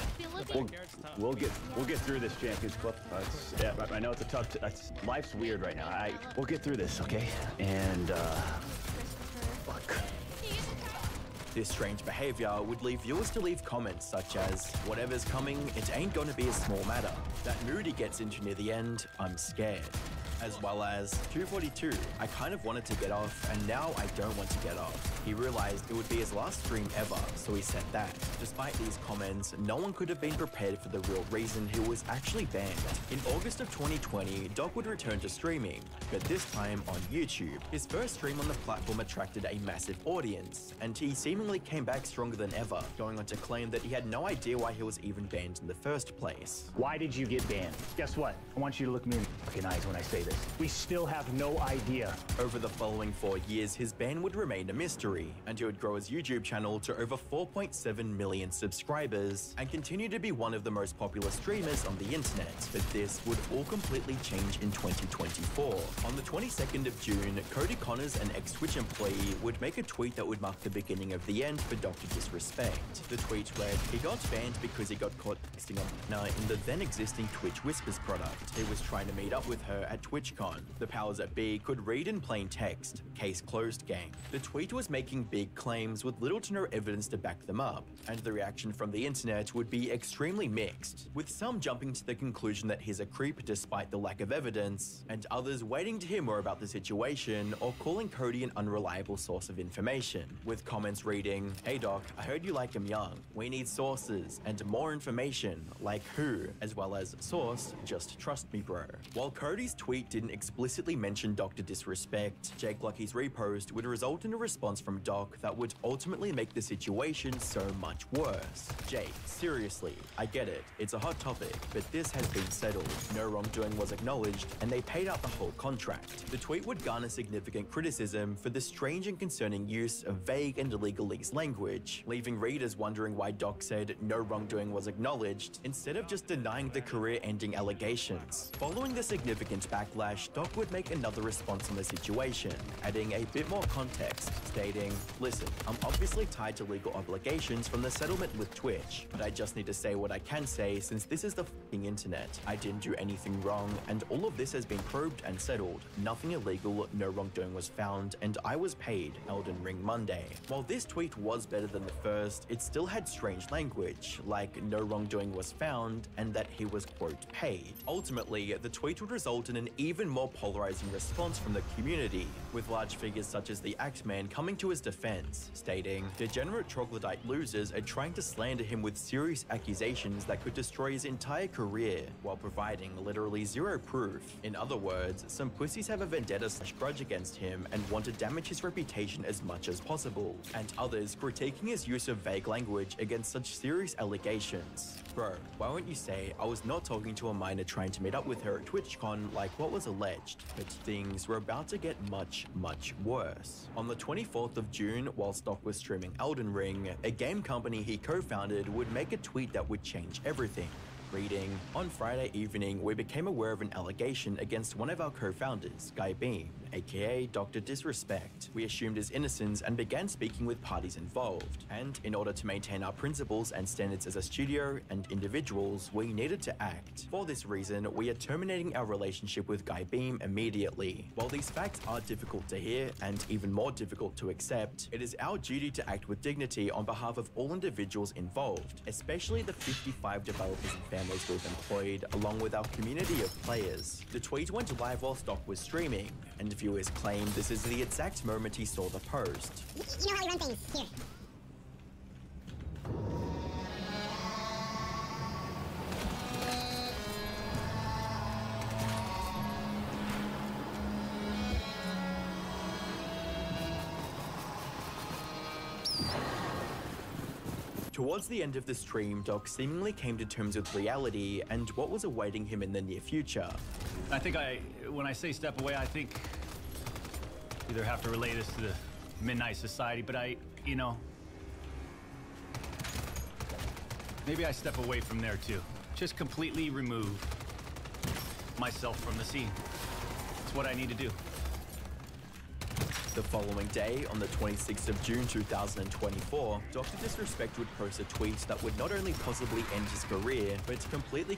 We'll get through this, Champions Club. Yeah, I know it's a tough. Life's weird right now. We'll get through this, okay? And fuck. This strange behavior would leave viewers to leave comments such as, "Whatever's coming, it ain't gonna be a small matter." That mood he gets into near the end, "I'm scared." As well as 242, "I kind of wanted to get off and now I don't want to get off." He realized it would be his last stream ever, so he said that. Despite these comments, no one could have been prepared for the real reason he was actually banned. In August of 2020, Doc would return to streaming, but this time on YouTube. His first stream on the platform attracted a massive audience, and he seemingly came back stronger than ever, going on to claim that he had no idea why he was even banned in the first place. Why did you get banned? Guess what? I want you to look me in the fucking eyes when I say this. We still have no idea. Over the following 4 years, his ban would remain a mystery, and he would grow his YouTube channel to over 4.7 million subscribers and continue to be one of the most popular streamers on the internet. But this would all completely change in 2024. On the 22nd of June, Cody Connors, an ex-Twitch employee, would make a tweet that would mark the beginning of the end for Dr. Disrespect. The tweet read, "He got banned because he got caught texting a partner in the then-existing Twitch Whispers product. He was trying to meet up with her at TwitchCon. The powers that be could read in plain text. Case closed, gang." The tweet was making big claims with little to no evidence to back them up, and the reaction from the internet would be extremely mixed, with some jumping to the conclusion that he's a creep despite the lack of evidence, and others waiting to hear more about the situation or calling Cody an unreliable source of information, with comments reading, "Hey Doc, I heard you like him young. We need sources and more information, like who, as well as source, just trust me bro." While Cody's tweet didn't explicitly mention Dr. Disrespect, Jake Lucky's repost would result in a response from Doc that would ultimately make the situation so much worse. "Jake, seriously, I get it, it's a hot topic, but this has been settled. No wrongdoing was acknowledged, and they paid out the whole contract." The tweet would garner significant criticism for the strange and concerning use of vague and legalese language, leaving readers wondering why Doc said no wrongdoing was acknowledged instead of just denying the career-ending allegations. Following the significant backlash, Doc would make another response on the situation, adding a bit more context, stating, "Listen, I'm obviously tied to legal obligations from the settlement with Twitch, but I just need to say what I can say since this is the f***ing internet. I didn't do anything wrong, and all of this has been probed and settled. Nothing illegal, no wrongdoing was found, and I was paid. Elden Ring Monday." While this tweet was better than the first, it still had strange language, like no wrongdoing was found, and that he was, quote, paid. Ultimately, the tweet would result in an even more polarizing response from the community, with large figures such as the Axeman coming to his defense, stating, "Degenerate troglodyte losers are trying to slander him with serious accusations that could destroy his entire career, while providing literally zero proof. In other words, some pussies have a vendetta/grudge against him and want to damage his reputation as much as possible, and others critiquing his use of vague language against such serious allegations. Bro, why won't you say, I was not talking to a minor trying to meet up with her at TwitchCon like what was alleged?" But things were about to get much, much worse. On the 24th of June, while Doc was streaming Elden Ring, a game company he co-founded would make a tweet that would change everything. Reading, "On Friday evening, we became aware of an allegation against one of our co-founders, Guy Beam. aka Dr. Disrespect. We assumed his innocence and began speaking with parties involved. And in order to maintain our principles and standards as a studio and individuals, we needed to act. For this reason, we are terminating our relationship with Guy Beam immediately. While these facts are difficult to hear and even more difficult to accept, it is our duty to act with dignity on behalf of all individuals involved, especially the 55 developers and families we've employed, along with our community of players. The tweet went live while Stock was streaming, and viewers claim this is the exact moment he saw the post. You know how you run things. Here. Towards the end of the stream, Doc seemingly came to terms with reality and what was awaiting him in the near future. I think when I say step away, I think either have to relate this to the Midnight Society, but maybe I step away from there too. Just completely remove myself from the scene. It's what I need to do. The following day, on the 26th of June 2024, Dr. Disrespect would post a tweet that would not only possibly end his career, but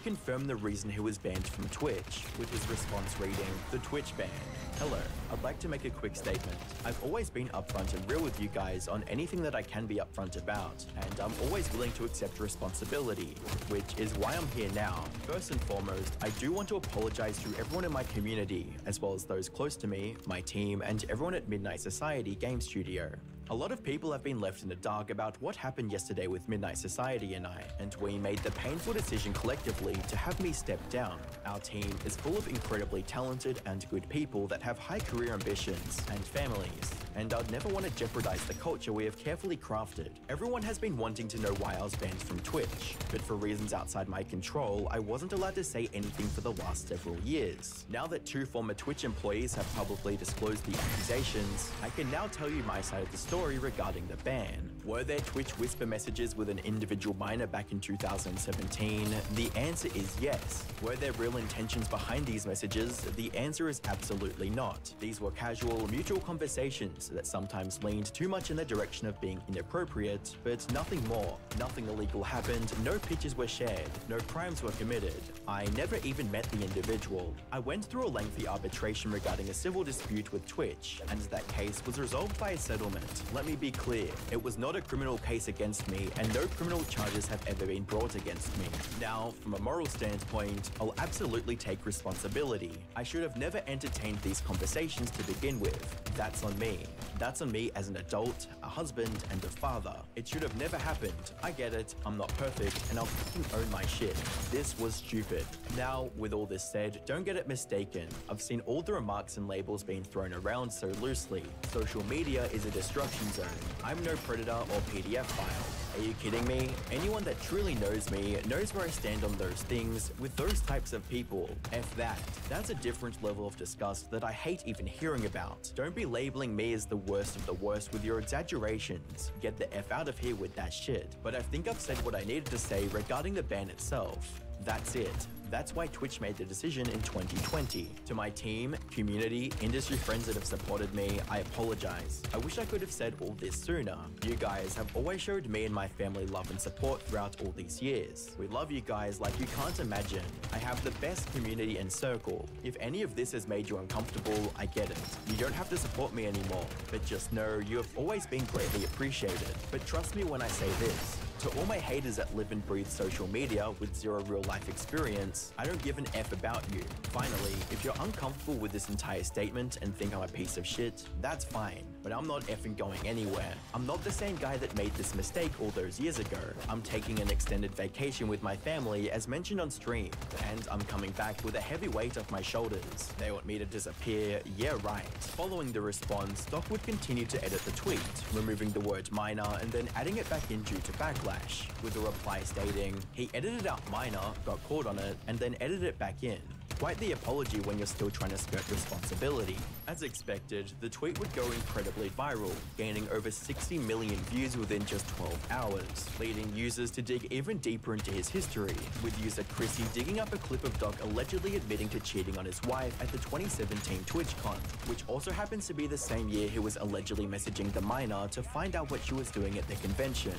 confirm the reason he was banned from Twitch, with his response reading, "The Twitch ban. Hello, I'd like to make a quick statement. I've always been upfront and real with you guys on anything that I can be upfront about, and I'm always willing to accept responsibility, which is why I'm here now. First and foremost, I do want to apologize to everyone in my community, as well as those close to me, my team, and everyone at Midnight Society Game Studio. A lot of people have been left in the dark about what happened yesterday with Midnight Society and I, and we made the painful decision collectively to have me step down. Our team is full of incredibly talented and good people that have high career ambitions and families, and I'd never want to jeopardize the culture we have carefully crafted. Everyone has been wanting to know why I was banned from Twitch, but for reasons outside my control, I wasn't allowed to say anything for the last several years. Now that 2 former Twitch employees have publicly disclosed the accusations, I can now tell you my side of the story regarding the ban. Were there Twitch whisper messages with an individual miner back in 2017? The answer is yes. Were there real intentions behind these messages? The answer is absolutely not. These were casual, mutual conversations that sometimes leaned too much in the direction of being inappropriate, but nothing more. Nothing illegal happened, no pictures were shared, no crimes were committed. I never even met the individual. I went through a lengthy arbitration regarding a civil dispute with Twitch, and that case was resolved by a settlement. Let me be clear, it was not a criminal case against me, and no criminal charges have ever been brought against me. Now, from a moral standpoint, I'll absolutely take responsibility. I should have never entertained these conversations to begin with. That's on me. That's on me as an adult, a husband, and a father. It should have never happened. I get it, I'm not perfect, and I'll fucking own my shit. This was stupid. Now, with all this said, don't get it mistaken. I've seen all the remarks and labels being thrown around so loosely. Social media is a destruction zone. I'm no predator or PDF file. Are you kidding me? Anyone that truly knows me knows where I stand on those things with those types of people. F that. That's a different level of disgust that I hate even hearing about. Don't be labeling me as the worst of the worst with your exaggerations. Get the F out of here with that shit. But I think I've said what I needed to say regarding the ban itself. That's it. That's why Twitch made the decision in 2020. To my team, community, industry friends that have supported me, I apologize. I wish I could have said all this sooner. You guys have always showed me and my family love and support throughout all these years. We love you guys like you can't imagine. I have the best community and circle. If any of this has made you uncomfortable, I get it. You don't have to support me anymore, but just know you have always been greatly appreciated. But trust me when I say this. To all my haters that live and breathe social media with zero real life experience, I don't give an F about you. Finally, if you're uncomfortable with this entire statement and think I'm a piece of shit, that's fine. But I'm not effing going anywhere. I'm not the same guy that made this mistake all those years ago. I'm taking an extended vacation with my family as mentioned on stream, and I'm coming back with a heavy weight off my shoulders. They want me to disappear? Yeah, right. Following the response, Doc would continue to edit the tweet, removing the word minor and then adding it back in due to backlash, with a reply stating, he edited out minor, got caught on it, and then edited it back in. Quite the apology when you're still trying to skirt responsibility. As expected, the tweet would go incredibly viral, gaining over 60 million views within just 12 hours, leading users to dig even deeper into his history, with user Chrissy digging up a clip of Doc allegedly admitting to cheating on his wife at the 2017 TwitchCon, which also happens to be the same year he was allegedly messaging the minor to find out what she was doing at the convention.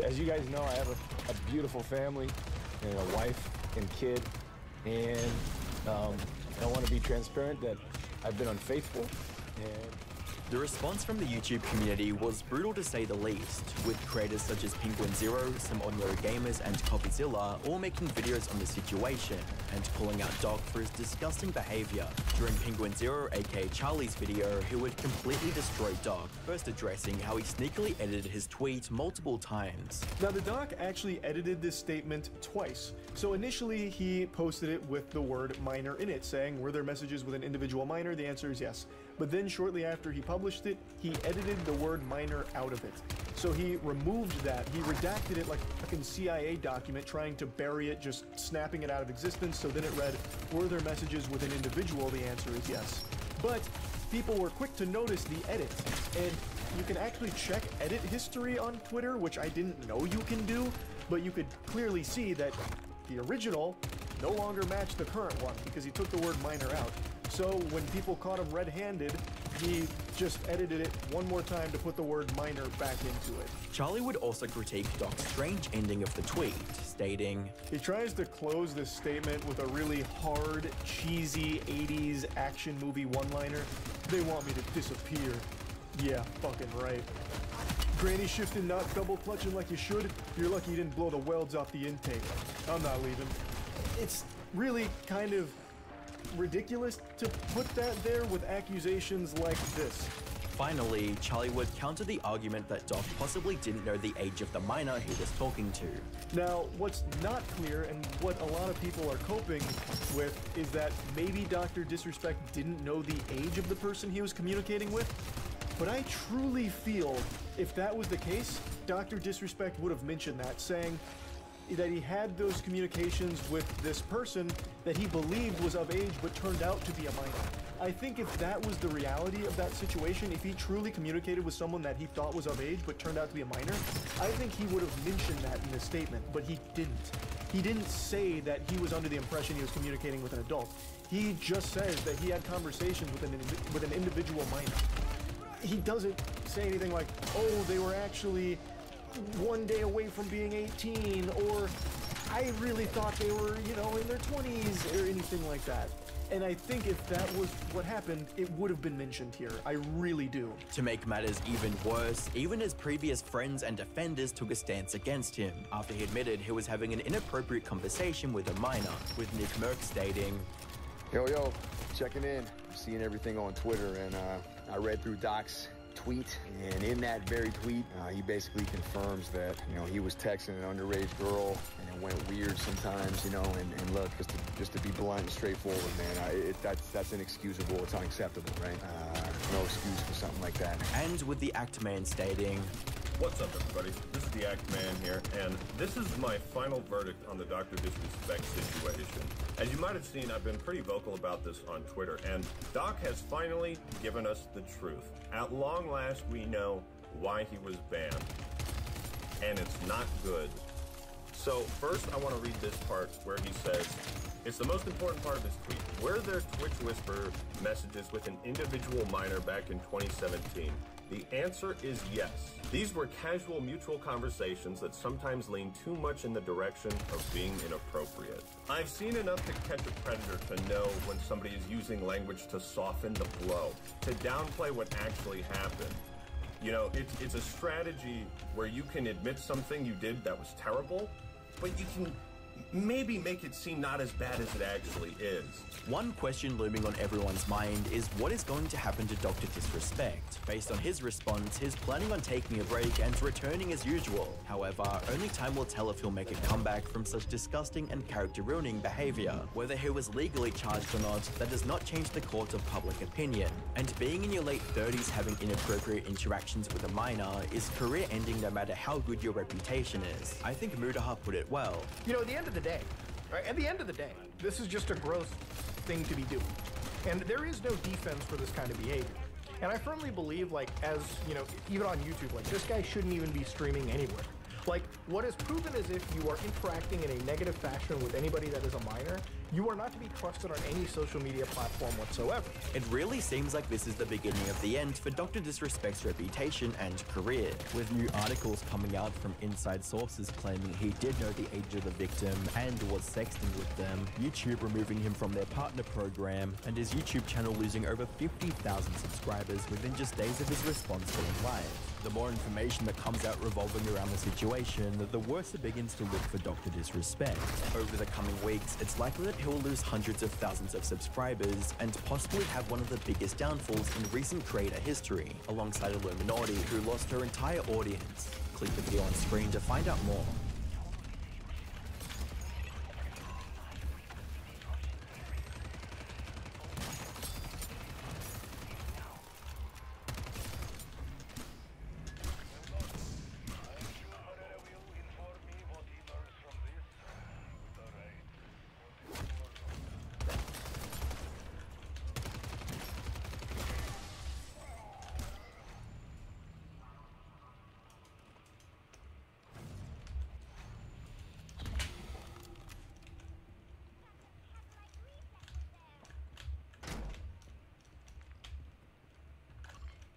As you guys know, I have a beautiful family and a wife and kid, and I want to be transparent that I've been unfaithful. And the response from the YouTube community was brutal to say the least, with creators such as Penguin Zero, some Ordinary Gamers, and Copyzilla all making videos on the situation and calling out Doc for his disgusting behavior. During Penguin Zero, aka Charlie's video, he would completely destroy Doc, first addressing how he sneakily edited his tweet multiple times. Now, the Doc actually edited this statement twice. So initially, he posted it with the word minor in it, saying, were there messages with an individual minor? The answer is yes. But then shortly after he published it, he edited the word minor out of it. So he removed that. He redacted it like a fucking CIA document, trying to bury it, just snapping it out of existence. So then it read, were there messages with an individual? The answer is yes. But people were quick to notice the edit. And you can actually check edit history on Twitter, which I didn't know you can do, but you could clearly see that the original no longer matched the current one because he took the word minor out. So when people caught him red-handed, he just edited it one more time to put the word minor back into it. Charlie would also critique Doc's strange ending of the tweet, stating, he tries to close this statement with a really hard, cheesy 80s action movie one-liner. They want me to disappear. Yeah, fucking right. Granny shifting, not double clutching like you should. You're lucky you didn't blow the welds off the intake. I'm not leaving. It's really kind of ridiculous to put that there with accusations like this. Finally, Charlie would counter the argument that Doc possibly didn't know the age of the minor he was talking to. Now, what's not clear and what a lot of people are coping with is that maybe Dr. Disrespect didn't know the age of the person he was communicating with. But I truly feel if that was the case, Dr. Disrespect would have mentioned that, saying that he had those communications with this person that he believed was of age but turned out to be a minor. I think if that was the reality of that situation, if he truly communicated with someone that he thought was of age but turned out to be a minor, I think he would have mentioned that in his statement, but he didn't. He didn't say that he was under the impression he was communicating with an adult. He just says that he had conversations with an individual minor. He doesn't say anything like, oh, they were actually one day away from being 18, or I really thought they were, you know, in their 20s, or anything like that. And I think if that was what happened, it would have been mentioned here. I really do. To make matters even worse, even his previous friends and defenders took a stance against him after he admitted he was having an inappropriate conversation with a minor, with Nick Merck stating, Yo, checking in, seeing everything on Twitter, and I read through Doc's tweet, and in that very tweet, he basically confirms that, you know, he was texting an underage girl, and it went weird sometimes, you know, and look, just to be blunt and straightforward, man, that's inexcusable, it's unacceptable, right? No excuse for something like that. And with the Act Man stating, what's up, everybody? This is the Act Man here, and this is my final verdict on the Dr. Disrespect situation. As you might have seen, I've been pretty vocal about this on Twitter, and Doc has finally given us the truth. At long last, we know why he was banned, and it's not good. So first, I want to read this part where he says, it's the most important part of his tweet. Were there Twitch Whisperer messages with an individual minor back in 2017? The answer is yes. These were casual mutual conversations that sometimes lean too much in the direction of being inappropriate. I've seen enough to catch a predator to know when somebody is using language to soften the blow, to downplay what actually happened. You know, it's a strategy where you can admit something you did that was terrible, but you can maybe make it seem not as bad as it actually is. One question looming on everyone's mind is what is going to happen to Dr. Disrespect? Based on his response, he's planning on taking a break and returning as usual. However, only time will tell if he'll make a comeback from such disgusting and character-ruining behavior. Whether he was legally charged or not, that does not change the court of public opinion. And being in your late 30s having inappropriate interactions with a minor is career-ending no matter how good your reputation is. I think Mudaha put it well. You know, at the end of the day, right? At the end of the day, this is just a gross thing to be doing. And there is no defense for this kind of behavior. And I firmly believe, like, as, you know, even on YouTube, like, this guy shouldn't even be streaming anywhere. Like, what is proven is if you are interacting in a negative fashion with anybody that is a minor, you are not to be trusted on any social media platform whatsoever. It really seems like this is the beginning of the end for Dr. Disrespect's reputation and career, with new articles coming out from inside sources claiming he did know the age of the victim and was sexting with them, YouTube removing him from their partner program, and his YouTube channel losing over 50,000 subscribers within just days of his response going live. The more information that comes out revolving around the situation, the worse it begins to look for Dr. Disrespect. Over the coming weeks, it's likely that he'll lose hundreds of thousands of subscribers and possibly have one of the biggest downfalls in recent creator history, alongside Illuminati, who lost her entire audience. Click the video on screen to find out more.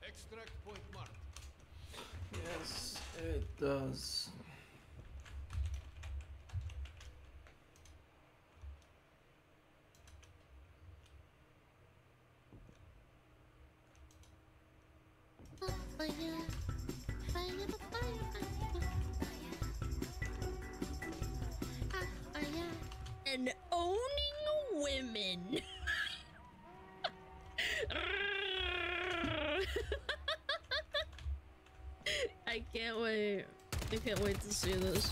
Extract point marked. Yes, it does. And owning women. I can't wait. I can't wait to see this.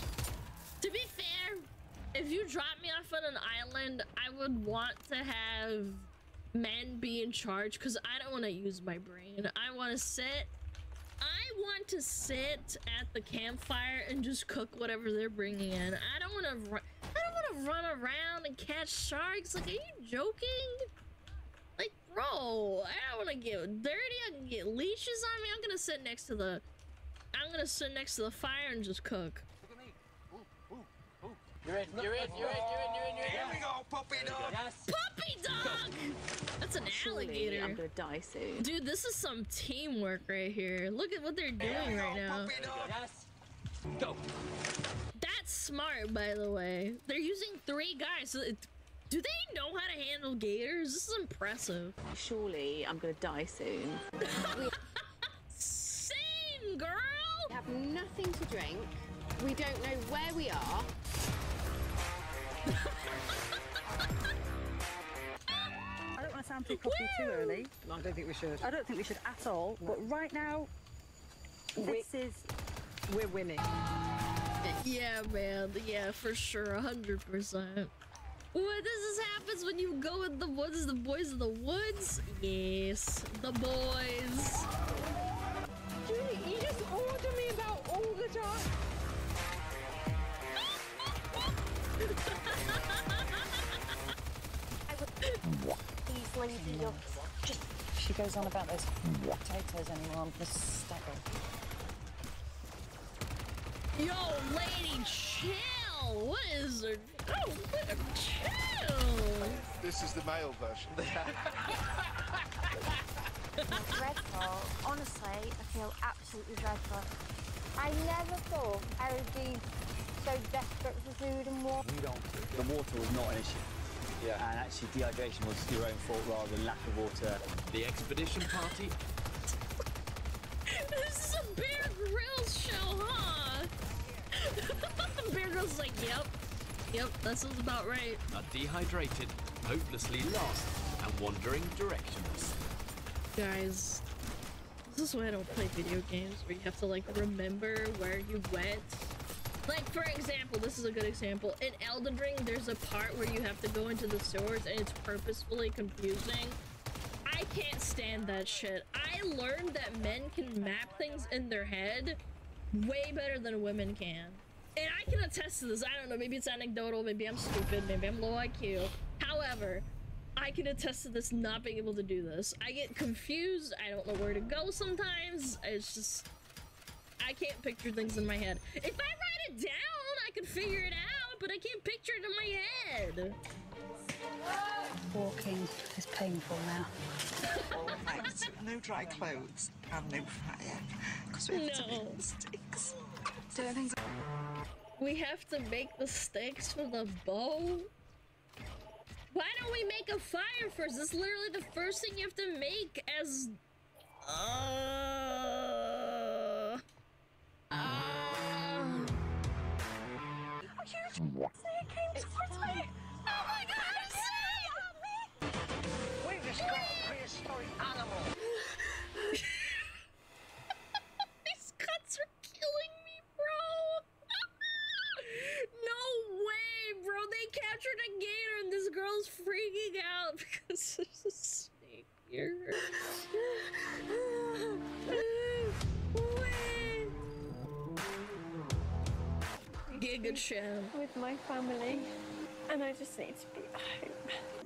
To be fair, if you drop me off on an island, I would want to have men be in charge because I don't want to use my brain. I want to sit at the campfire and just cook whatever they're bringing in. I don't want to run around and catch sharks. Like, are you joking? Like, bro, I don't want to get dirty. I can get leashes on me. I'm gonna sit next to the fire and just cook. You're in. Here we go, puppy dog. Yes. Puppy dog! That's an alligator. I'm gonna die soon. Dude, this is some teamwork right here. Look at what they're doing right now. Yes. Go. That's smart, by the way. They're using 3 guys. Do they know how to handle gators? This is impressive. Surely I'm gonna die soon. Same, girl! We have nothing to drink. We don't know where we are. I don't want to sound too cocky too early. No, I don't think we should. I don't think we should at all. No. But right now, we're winning. Yeah, man. Yeah, for sure. 100%. What this happens when you go in the woods? The boys in the woods? Yes, the boys. Julie, you just order me about all the time. These ladies are just... She goes on about those potatoes anymore. I'm just staggered. Yo, lady, chill. What is it? Oh, chill. This is the male version. Dreadful. Honestly, I feel absolutely dreadful. I never thought I would be so desperate for food and water. We don't. The water was not an issue. Yeah. And actually, dehydration was your own fault rather than lack of water. The expedition party. This is a Bear Grylls show, huh? Bear Grylls is like, yep, that sounds about right. Are dehydrated, hopelessly lost, and wandering directionless. Guys, this is why I don't play video games, where you have to, like, remember where you went. Like, for example, this is a good example. In Elden Ring, there's a part where you have to go into the sewers, and it's purposefully confusing. I can't stand that shit. I learned that men can map things in their head way better than women can. And I can attest to this. I don't know, maybe it's anecdotal, maybe I'm stupid, maybe I'm low IQ. However, I can attest to this not being able to do this. I get confused. I don't know where to go sometimes. It's just... I can't picture things in my head. If I write it down, I can figure it out, but I can't picture it in my head. Walking is painful now. Oh, thanks. No dry clothes and no fire. Because we have to make mistakes. We have to make the sticks for the bow? Why don't we make a fire first? This is literally the first thing you have to make as... A huge snake came towards me. Oh my god, a snake! We just got a prehistoric animal. These cuts are killing me, bro. No way, bro. They captured a gator and this girl's freaking out because there's a snake here. Giga Chan. With my family, and I just need to be home.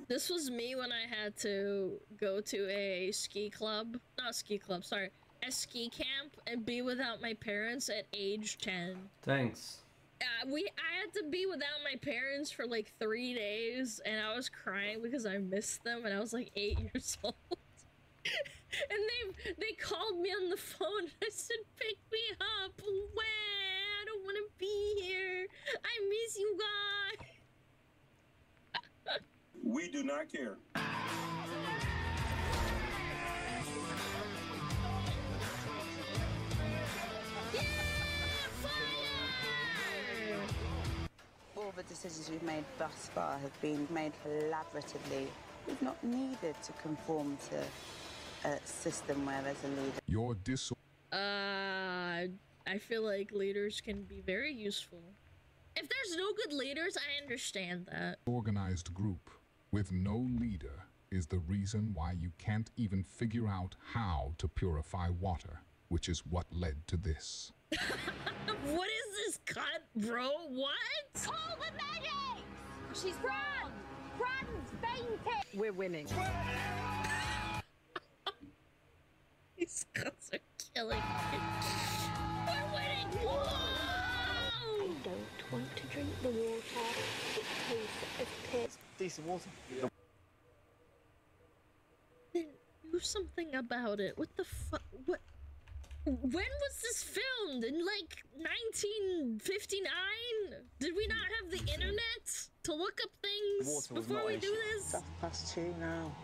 This was me when I had to go to a ski club. Not ski club, sorry. A ski camp and be without my parents at age 10. Thanks. I had to be without my parents for like 3 days, and I was crying because I missed them, and I was like 8 years old. And they called me on the phone, and I said, pick me up. When? I don't want to be here. I miss you guys. We do not care. All the decisions we've made thus far have been made collaboratively. We've not needed to conform to a system where there's a leader. Your I feel like leaders can be very useful. If there's no good leaders, I understand that. disorganized group with no leader is the reason why you can't even figure out how to purify water, which is what led to this. What is this cut, bro? What? Call the medics! She's gone! Fran's fainted! We're winning. These cuts are killing me. We're winning! Whoa! I don't want to drink the water. It tastes of piss. Decent water. Then do something about it. What the fuck? What? When was this filmed? In like 1959? Did we not have the internet to look up things before we do this? It's 2:30 now.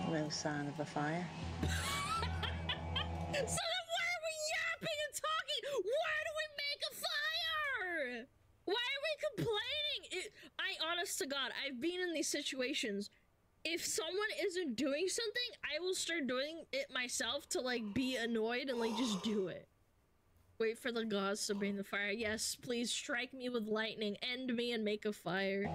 No sign of a fire. So then why are we yapping and talking? Why do we make a fire? Why are we complaining? Honest to God, I've been in these situations. If someone isn't doing something, I will start doing it myself to like be annoyed and like just do it. Wait for the gods to bring the fire. Yes, please strike me with lightning, end me and make a fire.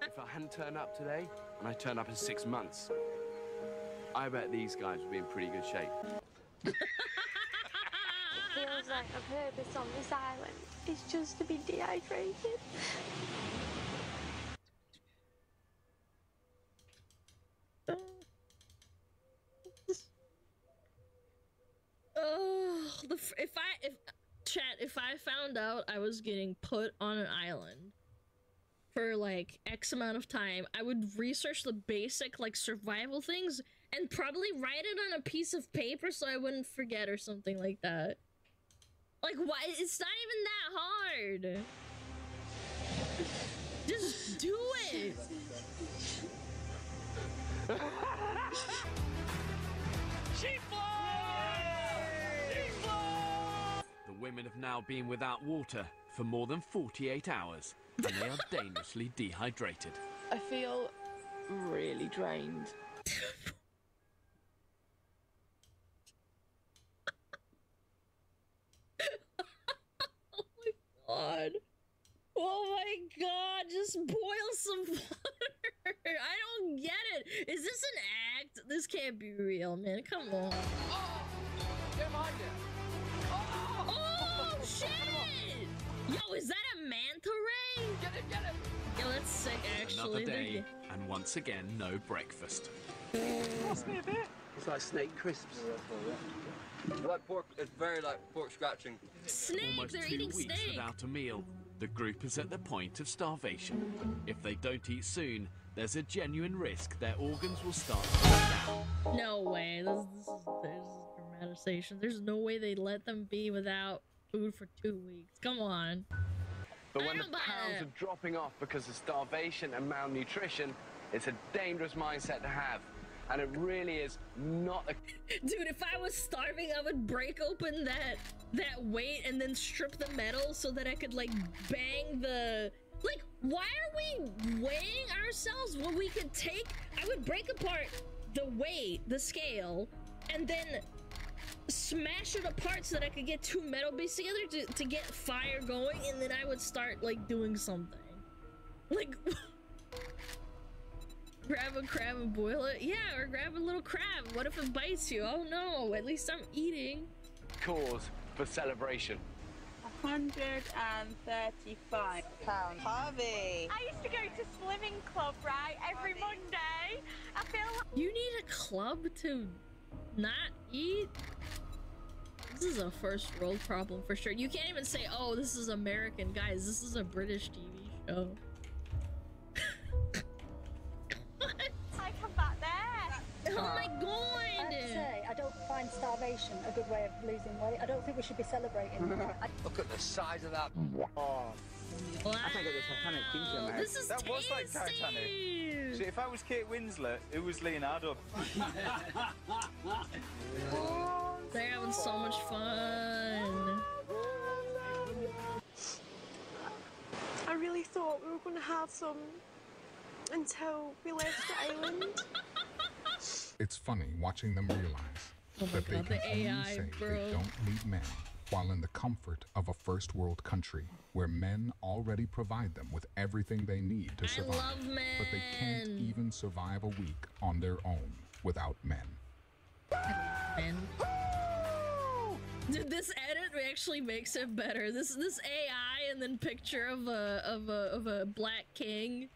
If I hadn't turned up today, and I turned up in 6 months, I bet these guys would be in pretty good shape. It feels like a purpose on this island is just to be dehydrated. If I found out I was getting put on an island for like X amount of time, I would research the basic like survival things and probably write it on a piece of paper so I wouldn't forget or something like that. Like, why? It's not even that hard. Just do it. She flew! The women have now been without water for more than 48 hours, and they are dangerously dehydrated. I feel really drained. God. Oh my God, just boil some water. I don't get it. Is this an This can't be real, man. Come on. Oh shit! Yo, is that a manta ray? Get it, get it. Yo, that's sick, actually. Another day, and once again, no breakfast. It's like snake crisps. Like pork, it's very like pork scratching. Snake, Almost they're 2 eating weeks snake. without a meal. The group is at the point of starvation. If they don't eat soon, there's a genuine risk their organs will start to break down. No way. There's dramatization. There's no way they let them be without food for 2 weeks. Come on. But when the pounds are dropping off because of starvation and malnutrition, it's a dangerous mindset to have. And it really is not a... Dude, if I was starving, I would break open that weight and then strip the metal so that I could, like, bang the... Like, why are we weighing ourselves when we could take... I would break apart the weight, the scale, and then smash it apart so that I could get 2 metal beads together to get fire going, and then I would start, like, doing something. Like... Grab a crab and boil it? Yeah, or grab a little crab. What if it bites you? Oh no, at least I'm eating. cause for celebration. £135. Harvey! I used to go to swimming club, right, every Monday. I feel like... You need a club to not eat? This is a first world problem for sure. You can't even say, oh, this is American. Guys, this is a British TV show. I come back there. Oh my god! I have to say, I don't find starvation a good way of losing weight. I don't think we should be celebrating. Look at the size of that. Wow. I think of the Titanic feature, man. This is That was like Titanic. See, if I was Kate Winslet, who was Leonardo? They're having so much fun. I really thought we were going to have some until we left the island. It's funny watching them realize that they can only say they don't need men while in the comfort of a first world country where men already provide them with everything they need to survive. love men. But they can't even survive a week on their own without men. Dude, this edit actually makes it better. This AI and then picture of a black king.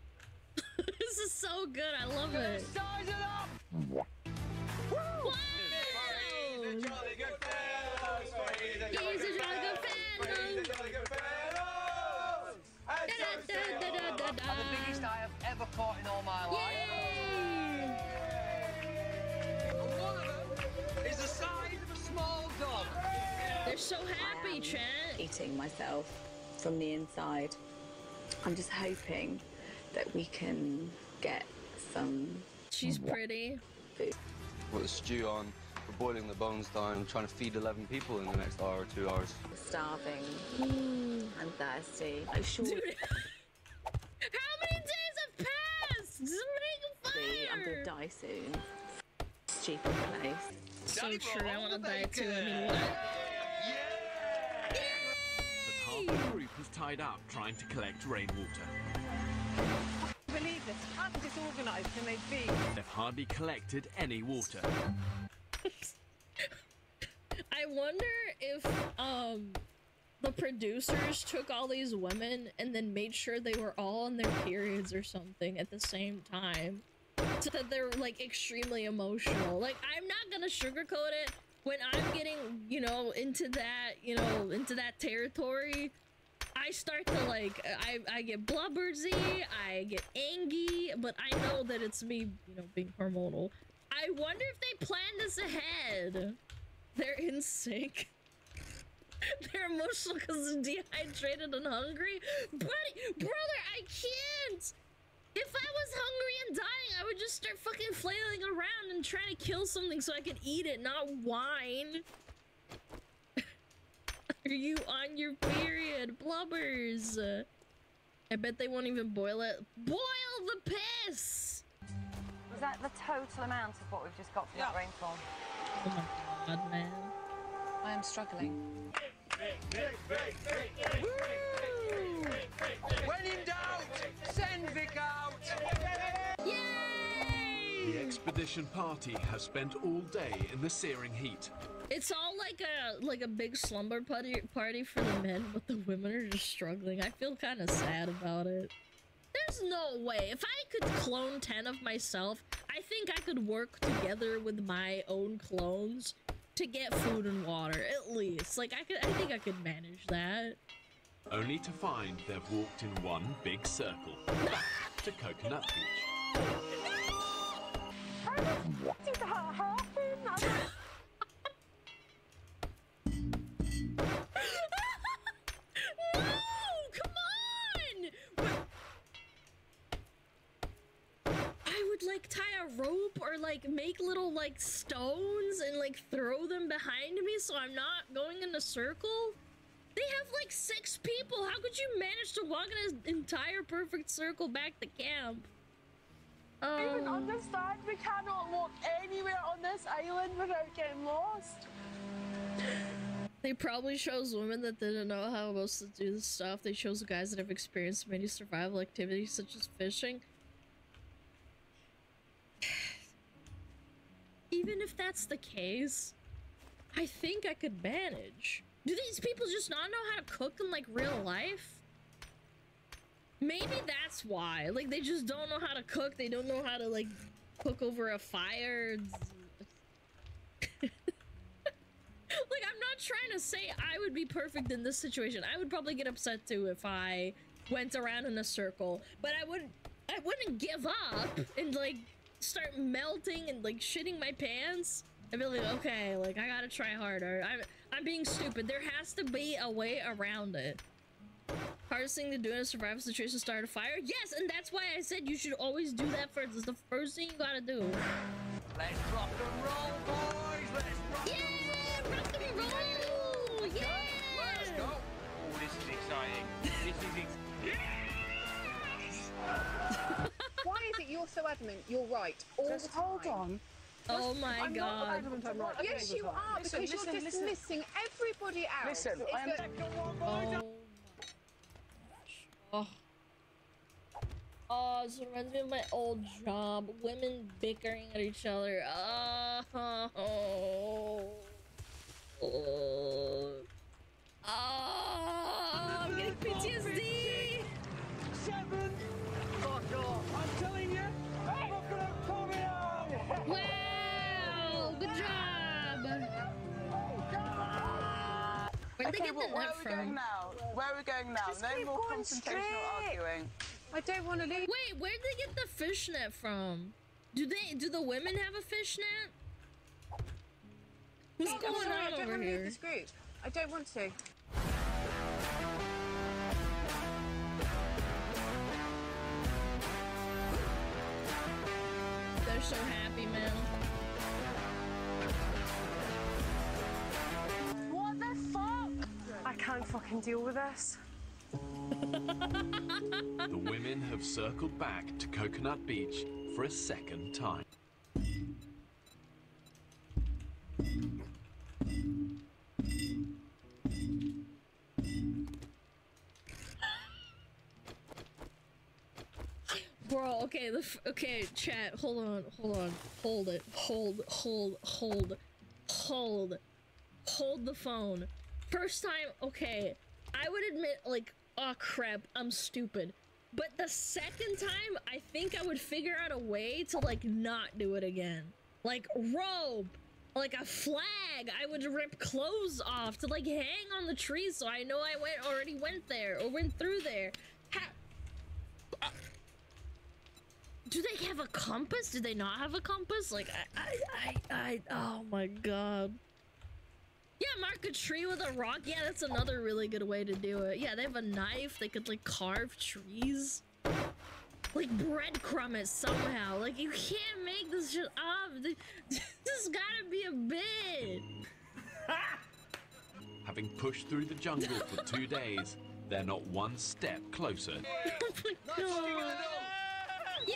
This is so good. I love it. Size it up! Wow! He's a jolly good fellow. He's a jolly good fellow. The biggest I have ever fought in all my life. And one of them is the size of a small dog. They're so happy, Chat. Eating myself from the inside. I'm just hoping that we can get some... She's pretty. Food. Put the stew on, we're boiling the bones down. I'm trying to feed 11 people in the next hour or 2 hours. Starving. I'm thirsty. I'm sure. Dude. How many days have passed? Just make a fire. I'm gonna die soon. Stupid place. So true. I want to die too. I mean, what? But half the group is tied up trying to collect rainwater. Believe this, how disorganised can they be? They've hardly collected any water. I wonder if the producers took all these women and then made sure they were all on their periods or something at the same time, so that they're like extremely emotional. Like, I'm not gonna sugarcoat it. When I'm getting, into that territory, I start to like, I get blubbersy, I get angry, but I know that it's me, being hormonal. I wonder if they planned this ahead. They're in sync. They're emotional because they're dehydrated and hungry. Buddy, brother, I can't. If I was hungry and dying, I would just start fucking flailing around and trying to kill something so I could eat it, not whine. Are you on your period? Blubbers. I bet they won't even boil it. Boil the piss! Was that the total amount of what we've just got from that rainfall? Oh my god, man. I am struggling. When in doubt, send Vic out! Yay! The expedition party has spent all day in the searing heat. It's all like a big slumber party for the men, but the women are just struggling. I feel kind of sad about it. There's no way. If I could clone 10 of myself, I think I could work together with my own clones to get food and water, at least. Like, I think I could manage that. Only to find they've walked in one big circle. Back to Coconut Beach. What did that happen? No! Come on! I would like tie a rope or like make little like stones and like throw them behind me so I'm not going in a circle. They have like 6 people. How could you manage to walk in an entire perfect circle back to camp? I don't even understand. We cannot walk anywhere on this island without getting lost. They probably chose women that didn't know how else to do this stuff. They chose guys that have experienced many survival activities such as fishing. Even if that's the case, I think I could manage. Do these people just not know how to cook in like real life? Maybe that's why. Like they just don't know how to cook. They don't know how to like cook over a fire. Like I'm not trying to say I would be perfect in this situation. I would probably get upset too if I went around in a circle, but I wouldn't give up and like start melting and like shitting my pants. I'd be like, okay, like I gotta try harder. I'm being stupid. There has to be a way around it. Hardest thing to do in a survival situation is start a fire? Yes, and that's why I said you should always do that first. It's the first thing you gotta do. Let's rock and roll, boys! Let's rock and roll! Yeah! Let's go! Oh, this is exciting. This is Why is it you're so adamant? You're right. Just hold on. Oh my I'm God. not adamant I'm right. Yes, you are, because you're dismissing everybody else. Listen, I am... Oh, this reminds me of my old job. Women bickering at each other. I'm getting PTSD. 7. Fuck off. I'm telling you, I'm not gonna come out. Wow, good job. Where'd they get the nut from? Where are we going now? Just No keep more going confrontational straight. arguing. I don't want to leave. Wait, where'd they get the fishnet from? Do the women have a fishnet? What's going on I don't over want to here? leave this group. I don't want to. They're so happy, man. What the fuck? I can't fucking deal with this. The women have circled back to Coconut Beach for a second time. Bro, okay, okay, chat, hold on, hold it, hold the phone. First time, okay, I would admit, like, oh crap, I'm stupid. But the second time, I think I would figure out a way to, like, not do it again. Like, rope, like a flag, I would rip clothes off to, like, hang on the tree so I know I already went there, or went through there. Do they have a compass? Do they not have a compass? Like, oh my god. Yeah, mark a tree with a rock. Yeah, that's another really good way to do it. Yeah, they have a knife. They could, like, carve trees. Like, breadcrumb it somehow. Like, you can't make this shit up. This gotta be a bit. Having pushed through the jungle for 2 days, they're not one step closer. Oh my god. Yay!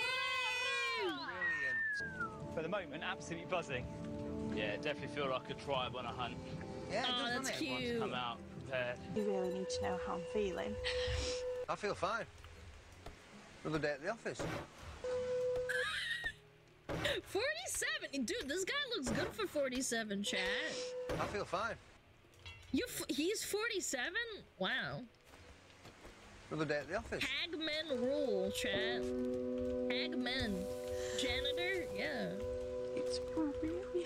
For the moment, absolutely buzzing. Yeah, definitely feel like a tribe on a hunt. Yeah, oh, that's cute. Come out prepared. You really need to know how I'm feeling. I feel fine. Another day at the office. 47, dude. This guy looks good for 47. Chat. I feel fine. He's 47. Wow. Another day at the office. Hagman rule, chat. Hagman. Janitor, yeah. It's really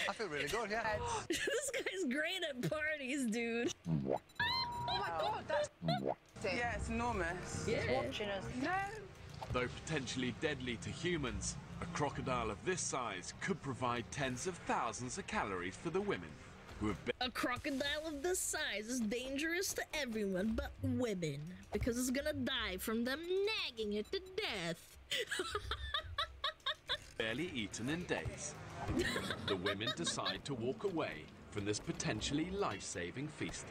I feel really good, yeah. This guy's great at parties, dude. Oh my god, that's... Yeah, it's enormous. Yeah. It's watching us. No. Though potentially deadly to humans, a crocodile of this size could provide tens of thousands of calories for the women who have been... A crocodile of this size is dangerous to everyone but women, because it's gonna die from them nagging it to death. barely eaten in days. The women decide to walk away from this potentially life-saving feast.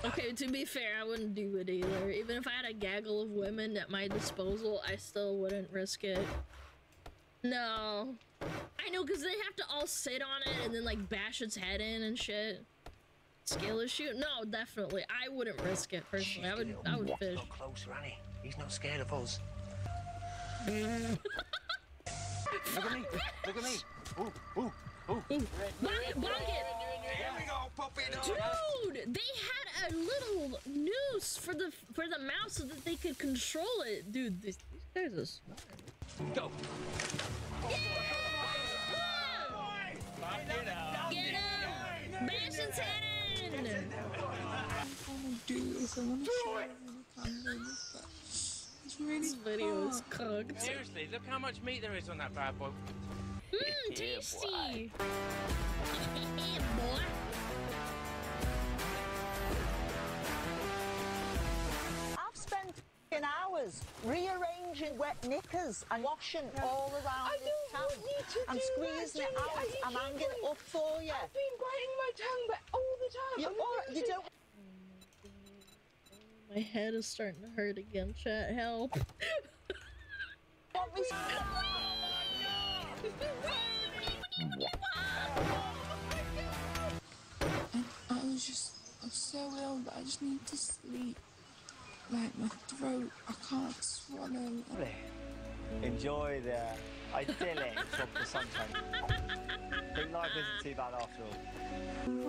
Okay, to be fair, I wouldn't do it either. Even if I had a gaggle of women at my disposal, I still wouldn't risk it. No. I know, because they have to all sit on it and then, like, bash its head in and shit. Skill issue? No, definitely. I wouldn't risk it, personally. I would fish. Not closer, Annie. He's not scared of us. Look at me. Look at me. Ooh, ooh, ooh. Bonk it. Here we go, puppy dog. Dude, they had a little noose for the mouse so that they could control it. Dude, these guys are smart. Go. Yeah! Get him! Bash its head in! This video is cooked. Seriously, look how much meat there is on that bad boy. Mmm, tasty! Yeah, boy. I've spent hours rearranging wet knickers and washing all around this camp and squeezing it out and hanging it up for you. I've been biting my tongue but all the time. You don't. My head is starting to hurt again, chat. Help. Want me I'm so ill that I just need to sleep. Like my throat, I can't swallow. Enjoy the idyllic tropical sunshine. I think life isn't too bad after all.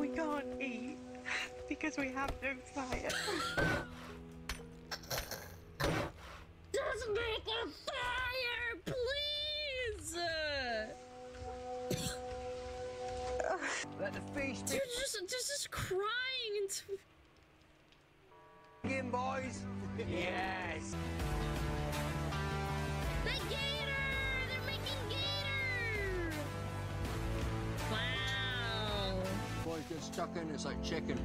We can't eat because we have no fire. Just make a fire, please! Let the feast be. Dude, just crying into... Begin, boys. Yes. The gator! They're making gator! Wow. Boys get stuck in, it's like chicken.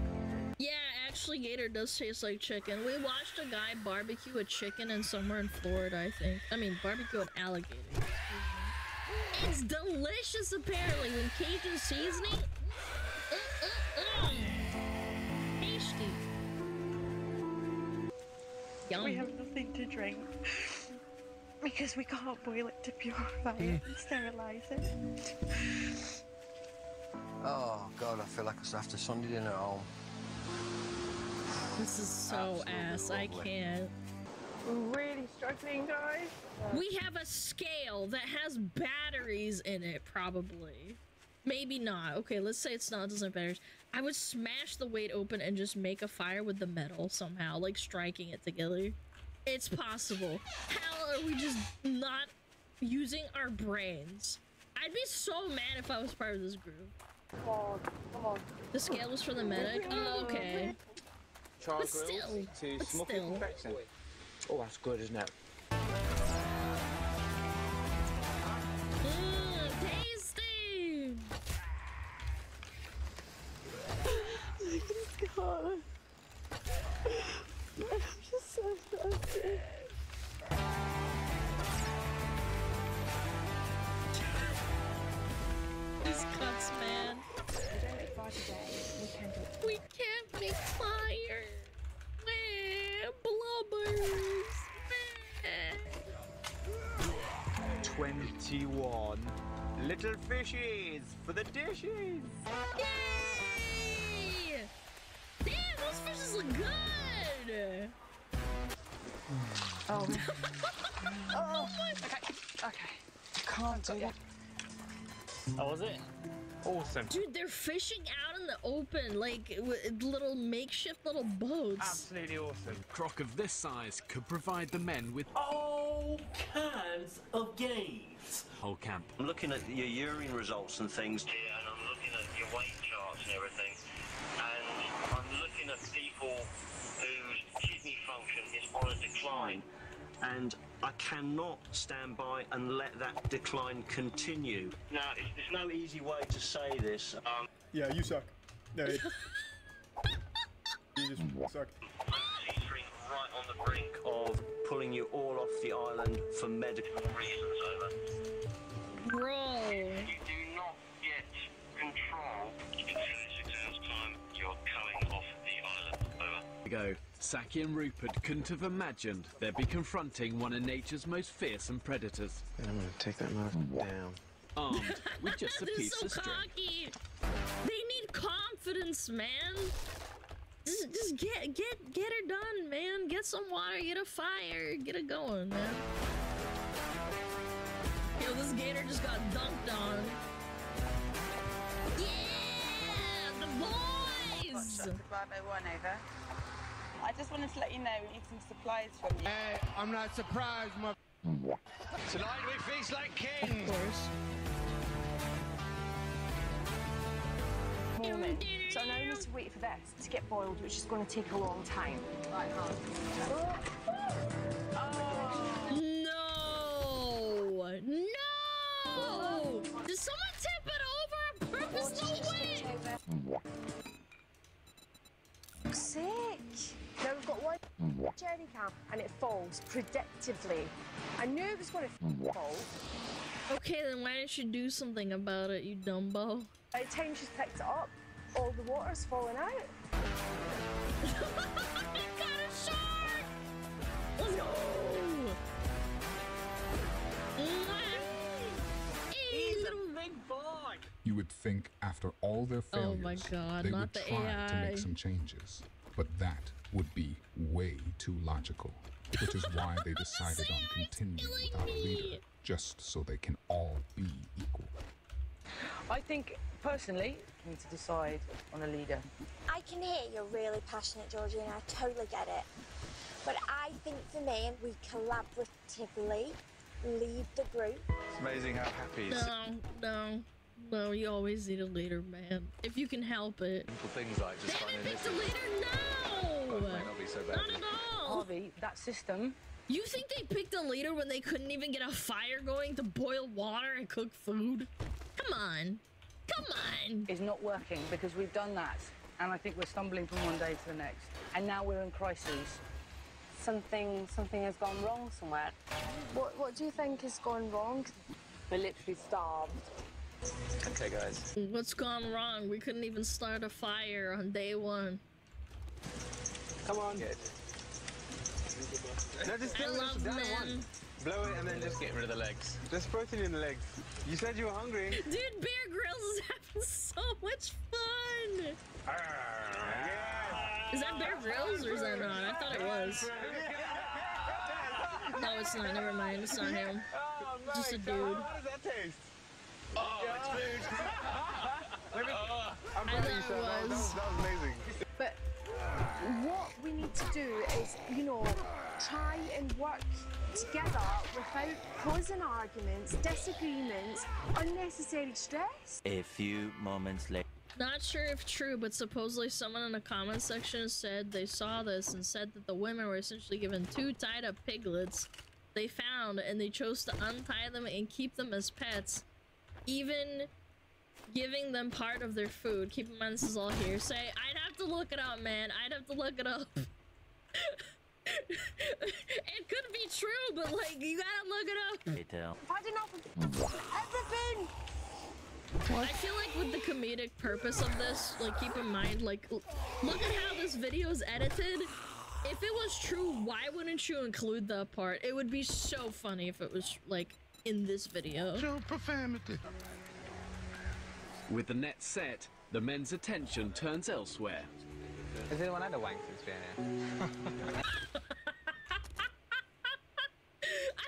Yeah, actually, gator does taste like chicken. We watched a guy barbecue a chicken in somewhere in Florida, I think. I mean, barbecue an alligator. It's delicious, apparently, with Cajun seasoning. Tasty. Yum. We have nothing to drink because we can't boil it to purify it and sterilize it. Oh God, I feel like I have to Sunday dinner at home. This is so ass. I can't. We're really struggling, guys. We have a scale that has batteries in it, probably. Maybe not. Okay, let's say it's not, it doesn't have batteries. I would smash the weight open and just make a fire with the metal somehow, like striking it together. It's possible. How are we just not using our brains? I'd be so mad if I was part of this group. Come on. The scale was for the medic? Oh, okay. Charred But grills still, to smoky perfection. Oh, that's good, isn't it? Tasty! God. I'm just so thirsty. These cuts, man. We can't make fire. Blubbers. 21 little fishies for the dishes. Yay! Damn, those is good. Oh. Oh my. Okay. Can't do it. Oh, was it? Awesome. Dude, they're fishing out in the open, like with little makeshift little boats. Absolutely awesome. A croc of this size could provide the men with all kinds of gains. Whole camp. I'm looking at your urine results and things here, and I'm looking at your weight charts and everything, and I'm looking at people whose kidney function is on a decline, and I cannot stand by and let that decline continue. Now, there's no easy way to say this. Yeah, you suck. No, you just suck. I'm teetering right on the brink of pulling you all off the island for medical reasons, over. Bro. If you do not get control in 36 hours' time, you're coming off the island, over. Go. Saki and Rupert couldn't have imagined they'd be confronting one of nature's most fearsome predators. I'm gonna take that motherfucker down. Armed with just a They're piece so of string. cocky. They need confidence, man. Just get her done, man. Get some water, get a fire, get it going, man. Yo, this gator just got dunked on. Yeah, the boys. Bravo 1, over. I just wanted to let you know we need some supplies from you. Hey, I'm not surprised, Tonight we feast like kings. Of course. Morning. So I now need to wait for this to get boiled, which is going to take a long time. Right, No! No! Did someone tip it over on purpose? No way! For sake. Now we've got one jerry can and it falls predictably. I knew it was going to fall. Okay, then why didn't you do something about it, you dumbo? By the time she's picked it up, all the water's falling out. I got a shark! Let's go! Hey, little big boy! You would think after all their failures, oh my God, they not would the try AI. to make some changes. But that would be way too logical, which is why they decided on continuing without a leader, just so they can all be equal. I think, personally, we need to decide on a leader. I can hear you're really passionate, Georgina. I totally get it. But I think for me, we collaboratively lead the group. It's amazing how happy he's. No, you always need a leader, man. If you can help it. Simple things like just They finding haven't picked this. a leader, no! Might not be so bad. Not at all! Harvey, that system. You think they picked a leader when they couldn't even get a fire going to boil water and cook food? Come on. Come on! Is not working because we've done that. And I think we're stumbling from one day to the next. And now we're in crises. Something has gone wrong somewhere. What do you think has gone wrong? We're literally starved. Okay, guys. What's gone wrong? We couldn't even start a fire on day one. Come on. Good. No, just I blow love it down at men. once. Blow it and then just get rid of the legs. Just protein in the legs. You said you were hungry. Dude, Bear Grylls is having so much fun! Is that Bear Grylls or is that not? I thought it was. No, it's not. Never mind. It's not him. Just a dude. How does that taste? Oh, it's food. I'm I proud of you, thought sir. it That was amazing. But what we need to do is, you know, try and work together without causing arguments, disagreements, unnecessary stress. A few moments later. Not sure if true, but supposedly someone in the comment section said they saw this and said that the women were essentially given 2 tied up piglets they found and they chose to untie them and keep them as pets, even giving them part of their food. Keep in mind this is all hearsay. I'd have to look it up, man. I'd have to look it up. It could be true, but like, you gotta look it up. I've had enough of everything. I feel like with the comedic purpose of this, like, keep in mind, like, look at how this video is edited. If it was true, why wouldn't you include that part? It would be so funny if it was, like, in this video. Show profanity. With the net set, the men's attention turns elsewhere. Has anyone had a wank since being here? I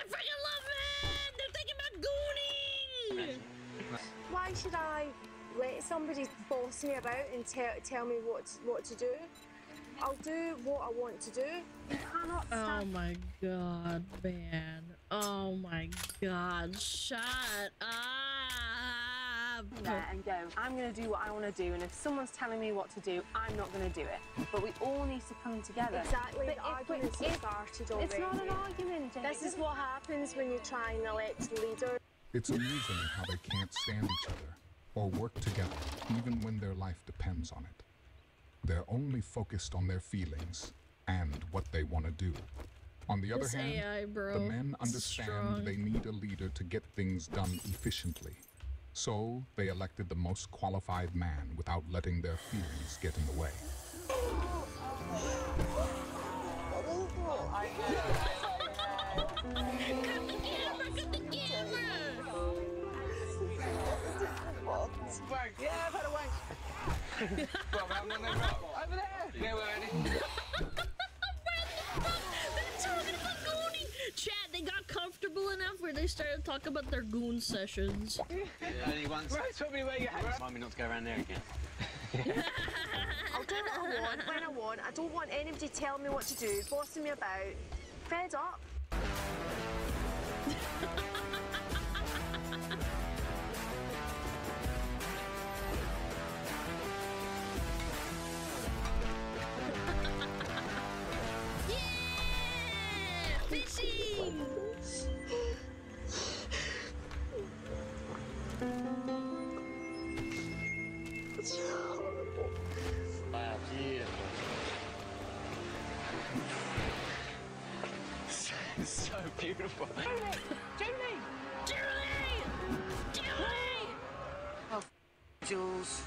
freaking love it! They're thinking about gooning! Why should I let somebody boss me about and tell me what to do? I'll do what I want to do. You cannot stand. Oh my god, man. Oh my god, shut up. There and go. I'm going to do what I want to do, and if someone's telling me what to do, I'm not going to do it. But we all need to come together. Exactly. But the arguments have started already. It's not an argument. This is what happens when you try and elect a leader. It's amusing how they can't stand each other or work together, even when their life depends on it. They're only focused on their feelings and what they want to do. On the other hand, AI, bro, the men understand they need a leader to get things done efficiently. So they elected the most qualified man without letting their feelings get in the way. Yeah, I've had a wank. Well, I'm on the rock. Over there. Yeah, we're ready. Chad, they got comfortable enough where they started talking about their goon sessions. Only once. Right, tell me where you had. Remind me not to go around there again. I'll do what I want, when I want. I don't want anybody telling me what to do, bossing me about. Fed up. Fishing! Wow, beautiful. So beautiful. Julie! Oh, Jules.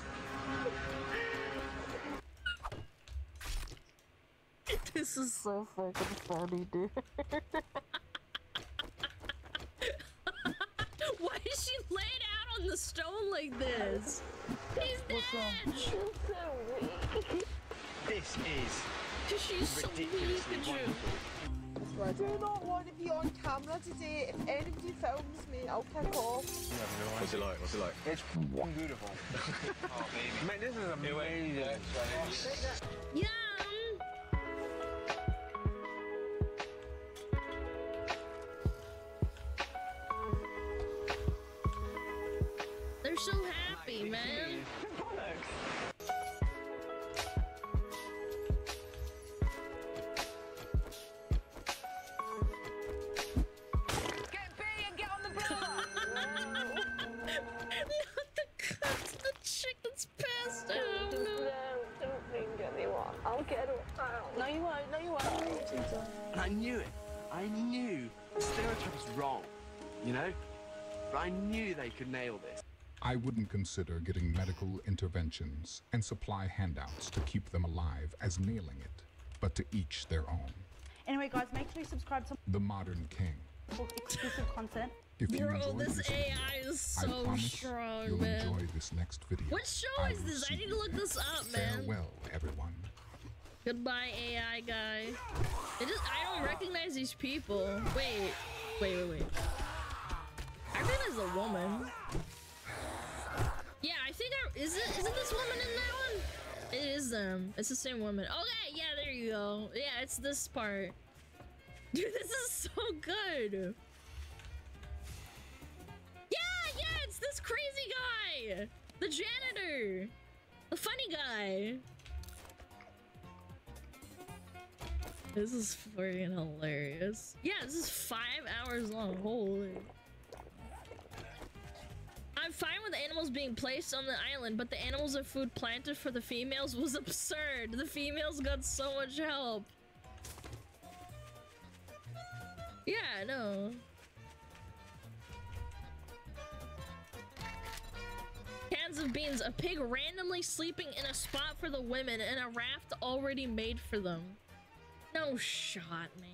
This is so fucking funny, dude. Why is she laid out on the stone like this? He's dead! She's so weak. This is She's so ridiculously weak, wonderful. I do not want to be on camera today. If anybody films me, I'll kick off. What's it like? What's it like? It's beautiful. Oh, baby. Man, this is amazing. Yum! They're so happy, man. Get B and get on the blower. Not the cuts, the chick that's passed out. No, don't think anyone. I'll get it out. No, you won't. No, you won't. And I knew it. I knew. The stereotype was wrong, you know? But I knew they could nail this. I wouldn't consider getting medical interventions and supply handouts to keep them alive as nailing it, but to each their own. Anyway, guys, make sure you subscribe to The Modern King. exclusive content. If you Bro, enjoyed this this AI video, is I so promise strong, you'll man. enjoy this next video. What show is this? I need to look this up, man. Farewell, everyone. Goodbye, AI guy. I don't recognize these people. Wait. I recognize a woman. Yeah, I think isn't this woman in that one? It is them. It's the same woman. Okay, yeah, there you go. Yeah, it's this part. Dude, this is so good. Yeah, it's this crazy guy. The janitor. The funny guy. This is freaking hilarious. Yeah, this is 5 hours long. Holy. I'm fine with animals being placed on the island, but the animals and food planted for the females was absurd. The females got so much help. Yeah, I know. Cans of beans. A pig randomly sleeping in a spot for the women and a raft already made for them. No shot, man.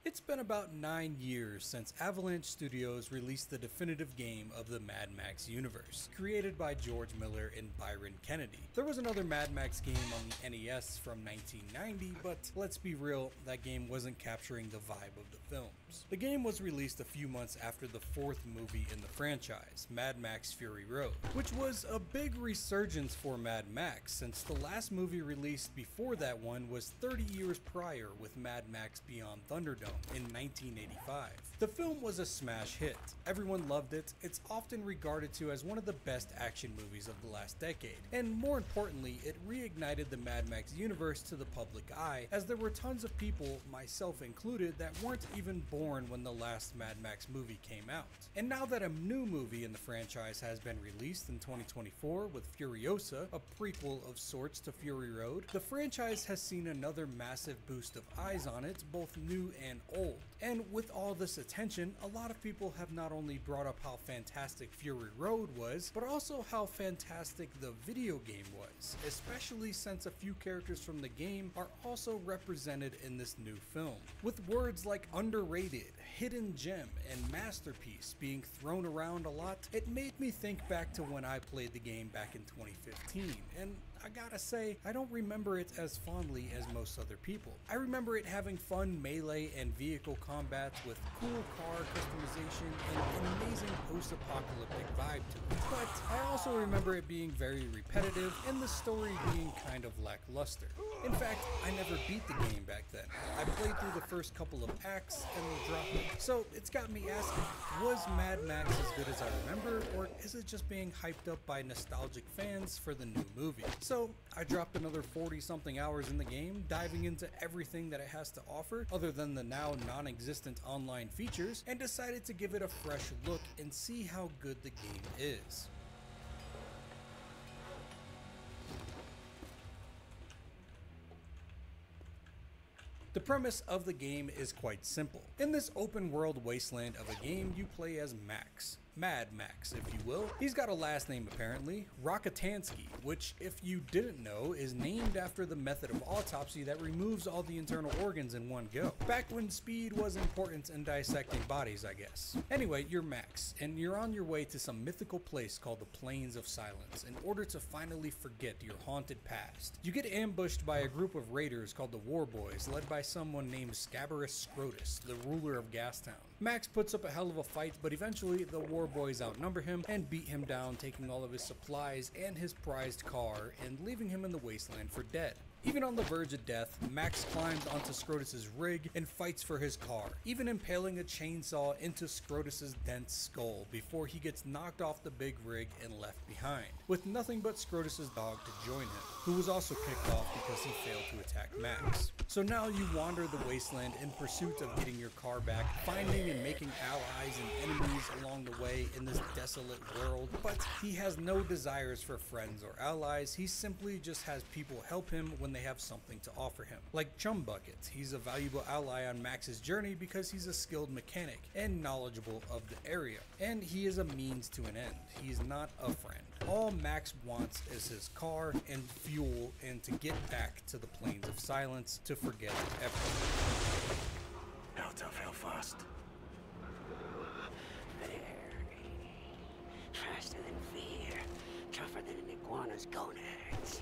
It's been about 9 years since Avalanche Studios released the definitive game of the Mad Max universe, created by George Miller and Byron Kennedy. There was another Mad Max game on the NES from 1990, but let's be real, that game wasn't capturing the vibe of the films. The game was released a few months after the fourth movie in the franchise, Mad Max Fury Road, which was a big resurgence for Mad Max since the last movie released before that one was 30 years prior with Mad Max Beyond Thunderdome in 1985. The film was a smash hit. Everyone loved it. It's often regarded to as one of the best action movies of the last decade. And more importantly, it reignited the Mad Max universe to the public eye, as there were tons of people, myself included, that weren't even born when the last Mad Max movie came out. And now that a new movie in the franchise has been released in 2024 with Furiosa, a prequel of sorts to Fury Road, the franchise has seen another massive boost of eyes on it, both new and old. And with all this attention, a lot of people have not only brought up how fantastic Fury Road was, but also how fantastic the video game was, especially since a few characters from the game are also represented in this new film. With words like underrated, hidden gem, and masterpiece being thrown around a lot, it made me think back to when I played the game back in 2015, and I gotta say, I don't remember it as fondly as most other people. I remember it having fun melee and vehicle combats with cool car customization and an amazing post-apocalyptic vibe to it. But I also remember it being very repetitive and the story being kind of lackluster. In fact, I never beat the game back then. I played through the first couple of acts and dropped it. So it's got me asking, was Mad Max as good as I remember, or is it just being hyped up by nostalgic fans for the new movie? So I dropped another 40-something hours in the game, diving into everything that it has to offer, other than the now non-existent online features, and decided to give it a fresh look and see how good the game is. The premise of the game is quite simple. In this open world wasteland of a game, you play as Max. Mad Max, if you will. He's got a last name apparently, Rockatansky, which, if you didn't know, is named after the method of autopsy that removes all the internal organs in one go. Back when speed was important in dissecting bodies, I guess. Anyway, you're Max, and you're on your way to some mythical place called the Plains of Silence in order to finally forget your haunted past. You get ambushed by a group of raiders called the War Boys, led by someone named Scabarus Scrotus, the ruler of Gastown. Max puts up a hell of a fight, but eventually the War Boys outnumber him and beat him down, taking all of his supplies and his prized car and leaving him in the wasteland for dead. Even on the verge of death, Max climbs onto Scrotus's rig and fights for his car, even impaling a chainsaw into Scrotus's dense skull before he gets knocked off the big rig and left behind, with nothing but Scrotus's dog to join him, who was also kicked off because he failed to attack Max. So now you wander the wasteland in pursuit of getting your car back, finding and making allies and enemies along the way in this desolate world, but he has no desires for friends or allies. He simply just has people help him when they have something to offer him. Like Chum Bucket, he's a valuable ally on Max's journey because he's a skilled mechanic and knowledgeable of the area, and he is a means to an end. He's not a friend. All Max wants is his car and fuel and to get back to the Plains of Silence to forget everything. How tough, how fast? Faster than fear, tougher than an iguana's gonads.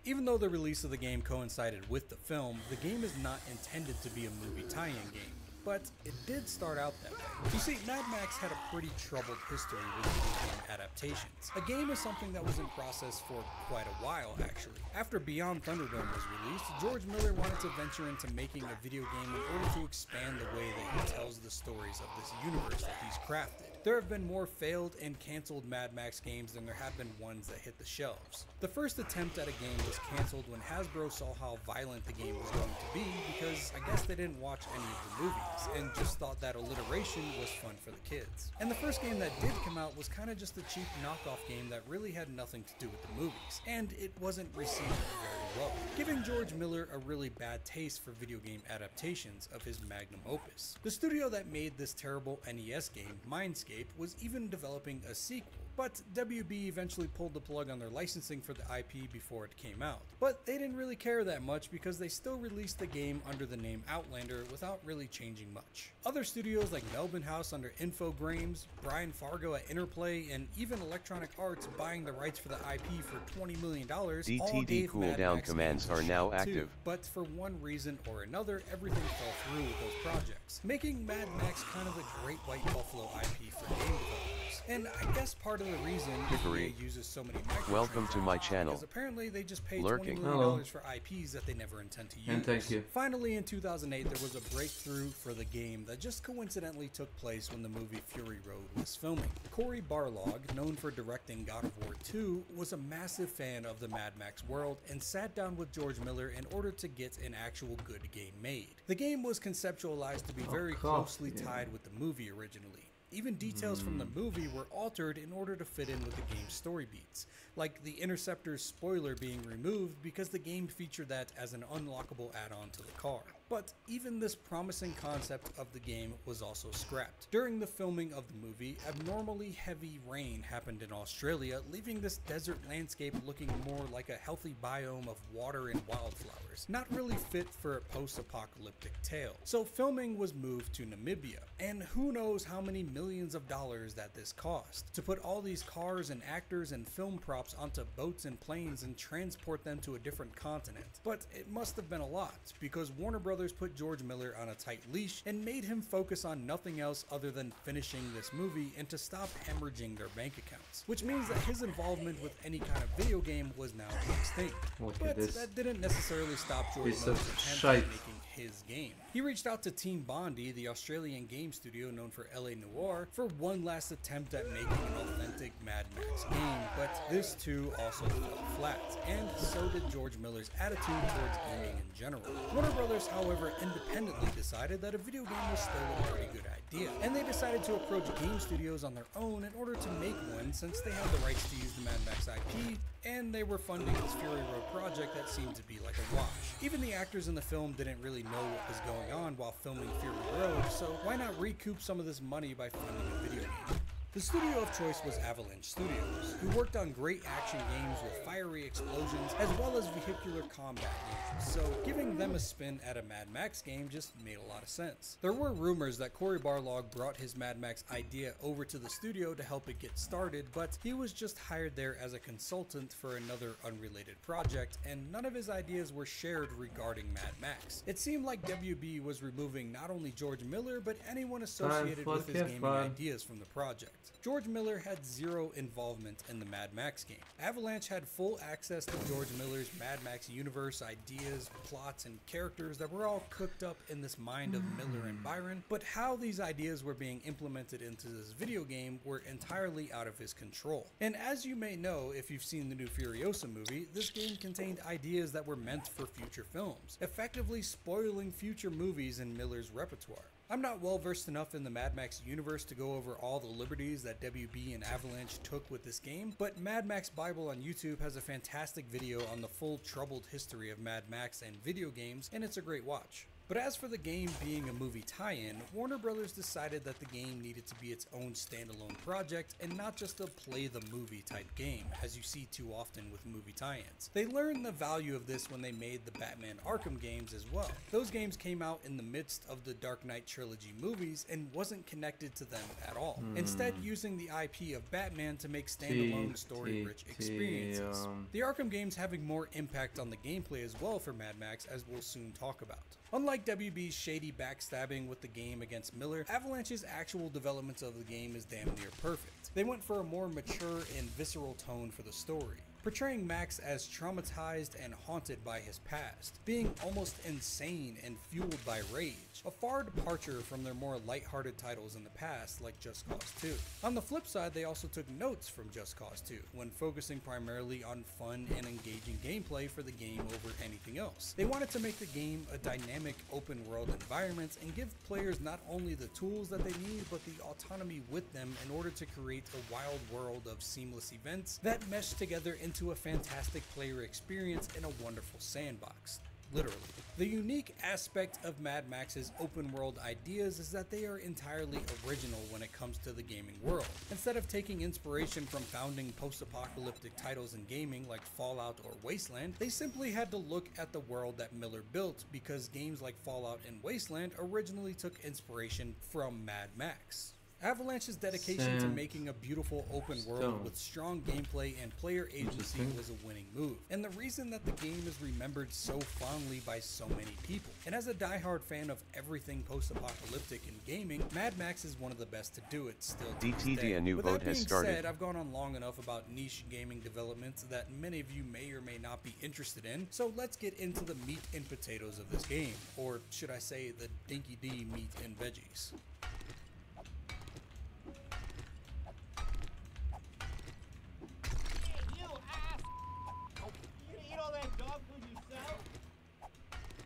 Even though the release of the game coincided with the film, the game is not intended to be a movie tie-in game, but it did start out that way. You see, Mad Max had a pretty troubled history with video game adaptations. A game is something that was in process for quite a while, actually. After Beyond Thunderdome was released, George Miller wanted to venture into making a video game in order to expand the way that he tells the stories of this universe that he's crafted. There have been more failed and cancelled Mad Max games than there have been ones that hit the shelves. The first attempt at a game was cancelled when Hasbro saw how violent the game was going to be because I guess they didn't watch any of the movies and just thought that alliteration was fun for the kids. And the first game that did come out was kind of just a cheap knockoff game that really had nothing to do with the movies, and it wasn't received very well, giving George Miller a really bad taste for video game adaptations of his magnum opus. The studio that made this terrible NES game, Mindscape, was even developing a sequel, but WB eventually pulled the plug on their licensing for the IP before it came out. But they didn't really care that much because they still released the game under the name Outlander without really changing much. Other studios like Melbourne House under Infogrames, Brian Fargo at Interplay, and even Electronic Arts buying the rights for the IP for $20 million DTD cooldown commands are now active. But for one reason or another, everything fell through with those projects, making Mad Max kind of the Great White Buffalo IP for game developers. And I guess part of the reason EA uses so many microtransactions, welcome to my channel, because apparently they just paid Lurking. $20 million for IPs that they never intend to use. And thank you. Finally, in 2008, there was a breakthrough for the game that just coincidentally took place when the movie Fury Road was filming. Cory Barlog, known for directing God of War 2, was a massive fan of the Mad Max world and sat down with George Miller in order to get an actual good game made. The game was conceptualized to be very closely tied with the movie originally. Even details from the movie were altered in order to fit in with the game's story beats, like the Interceptor's spoiler being removed because the game featured that as an unlockable add-on to the car. But even this promising concept of the game was also scrapped. During the filming of the movie, abnormally heavy rain happened in Australia, leaving this desert landscape looking more like a healthy biome of water and wildflowers, not really fit for a post-apocalyptic tale. So filming was moved to Namibia, and who knows how many millions of dollars that this cost, to put all these cars and actors and film props onto boats and planes and transport them to a different continent. But it must have been a lot, because Warner Brothers put George Miller on a tight leash and made him focus on nothing else other than finishing this movie and to stop hemorrhaging their bank accounts, which means that his involvement with any kind of video game was now extinct. But that didn't necessarily stop George Miller's attempt at making his game. He reached out to Team Bondi, the Australian game studio known for LA Noire, for one last attempt at making an authentic Mad Max game, but this too also fell flat, and so did George Miller's attitude towards gaming in general. Warner Brothers, however, independently decided that a video game was still a pretty good idea, and they decided to approach game studios on their own in order to make one, since they had the rights to use the Mad Max IP, and they were funding this Fury Road project that seemed to be like a wash. Even the actors in the film didn't really know what was going on while filming Fury Road, so why not recoup some of this money by funding a video game? The studio of choice was Avalanche Studios, who worked on great action games with fiery explosions as well as vehicular combat games, so giving them a spin at a Mad Max game just made a lot of sense. There were rumors that Cory Barlog brought his Mad Max idea over to the studio to help it get started, but he was just hired there as a consultant for another unrelated project, and none of his ideas were shared regarding Mad Max. It seemed like WB was removing not only George Miller, but anyone associated with his gaming ideas from the project. George Miller had zero involvement in the Mad Max game. Avalanche had full access to George Miller's Mad Max universe ideas, plots, and characters that were all cooked up in this mind of Miller and Byron, but how these ideas were being implemented into this video game were entirely out of his control. And as you may know if you've seen the new Furiosa movie, this game contained ideas that were meant for future films, effectively spoiling future movies in Miller's repertoire. I'm not well versed enough in the Mad Max universe to go over all the liberties that WB and Avalanche took with this game, but Mad Max Bible on YouTube has a fantastic video on the full troubled history of Mad Max and video games, and it's a great watch. But as for the game being a movie tie-in, Warner Brothers decided that the game needed to be its own standalone project and not just a play-the-movie type game, as you see too often with movie tie-ins. They learned the value of this when they made the Batman Arkham games as well. Those games came out in the midst of the Dark Knight trilogy movies and wasn't connected to them at all, instead using the IP of Batman to make standalone story-rich experiences. The Arkham games having more impact on the gameplay as well for Mad Max, as we'll soon talk about. Unlike WB's shady backstabbing with the game against Miller, Avalanche's actual development of the game is damn near perfect. They went for a more mature and visceral tone for the story, portraying Max as traumatized and haunted by his past, being almost insane and fueled by rage, a far departure from their more lighthearted titles in the past like Just Cause 2. On the flip side, they also took notes from Just Cause 2, when focusing primarily on fun and engaging gameplay for the game over anything else. They wanted to make the game a dynamic open world environment and give players not only the tools that they need, but the autonomy with them in order to create a wild world of seamless events that mesh together into a fantastic player experience in a wonderful sandbox. literally. The unique aspect of Mad Max's open world ideas is that they are entirely original when it comes to the gaming world. Instead of taking inspiration from founding post-apocalyptic titles in gaming like Fallout or Wasteland, they simply had to look at the world that Miller built because games like Fallout and Wasteland originally took inspiration from Mad Max. Avalanche's dedication to making a beautiful open world with strong gameplay and player agency was a winning move, and the reason that the game is remembered so fondly by so many people. And as a diehard fan of everything post-apocalyptic in gaming, Mad Max is one of the best to do it still to this day. DTD, a new vote has started. With that being said, I've gone on long enough about niche gaming developments that many of you may or may not be interested in, so let's get into the meat and potatoes of this game, or should I say the dinky D meat and veggies.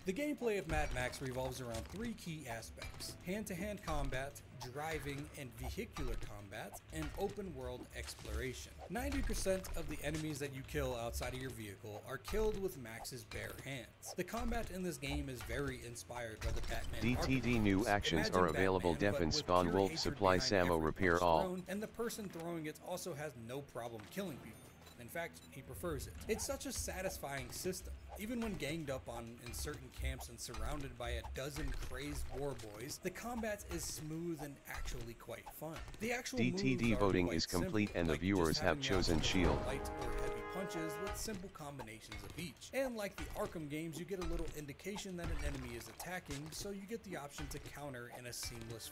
The gameplay of Mad Max revolves around three key aspects: hand-to-hand combat, driving and vehicular combat, and open world exploration. 90% of the enemies that you kill outside of your vehicle are killed with Max's bare hands. The combat in this game is very inspired by the Batman DTD new actions are available. Def and Spawn Wolf Supply Samo Repair All. And the person throwing it also has no problem killing people. In fact, he prefers it. It's such a satisfying system. Even when ganged up on in certain camps and surrounded by a dozen crazed war boys, the combat is smooth and actually quite fun. The actual DTD voting is complete and the viewers have chosen shield. Light or heavy punches with simple combinations of each. And like the Arkham games, you get a little indication that an enemy is attacking, so you get the option to counter in a seamless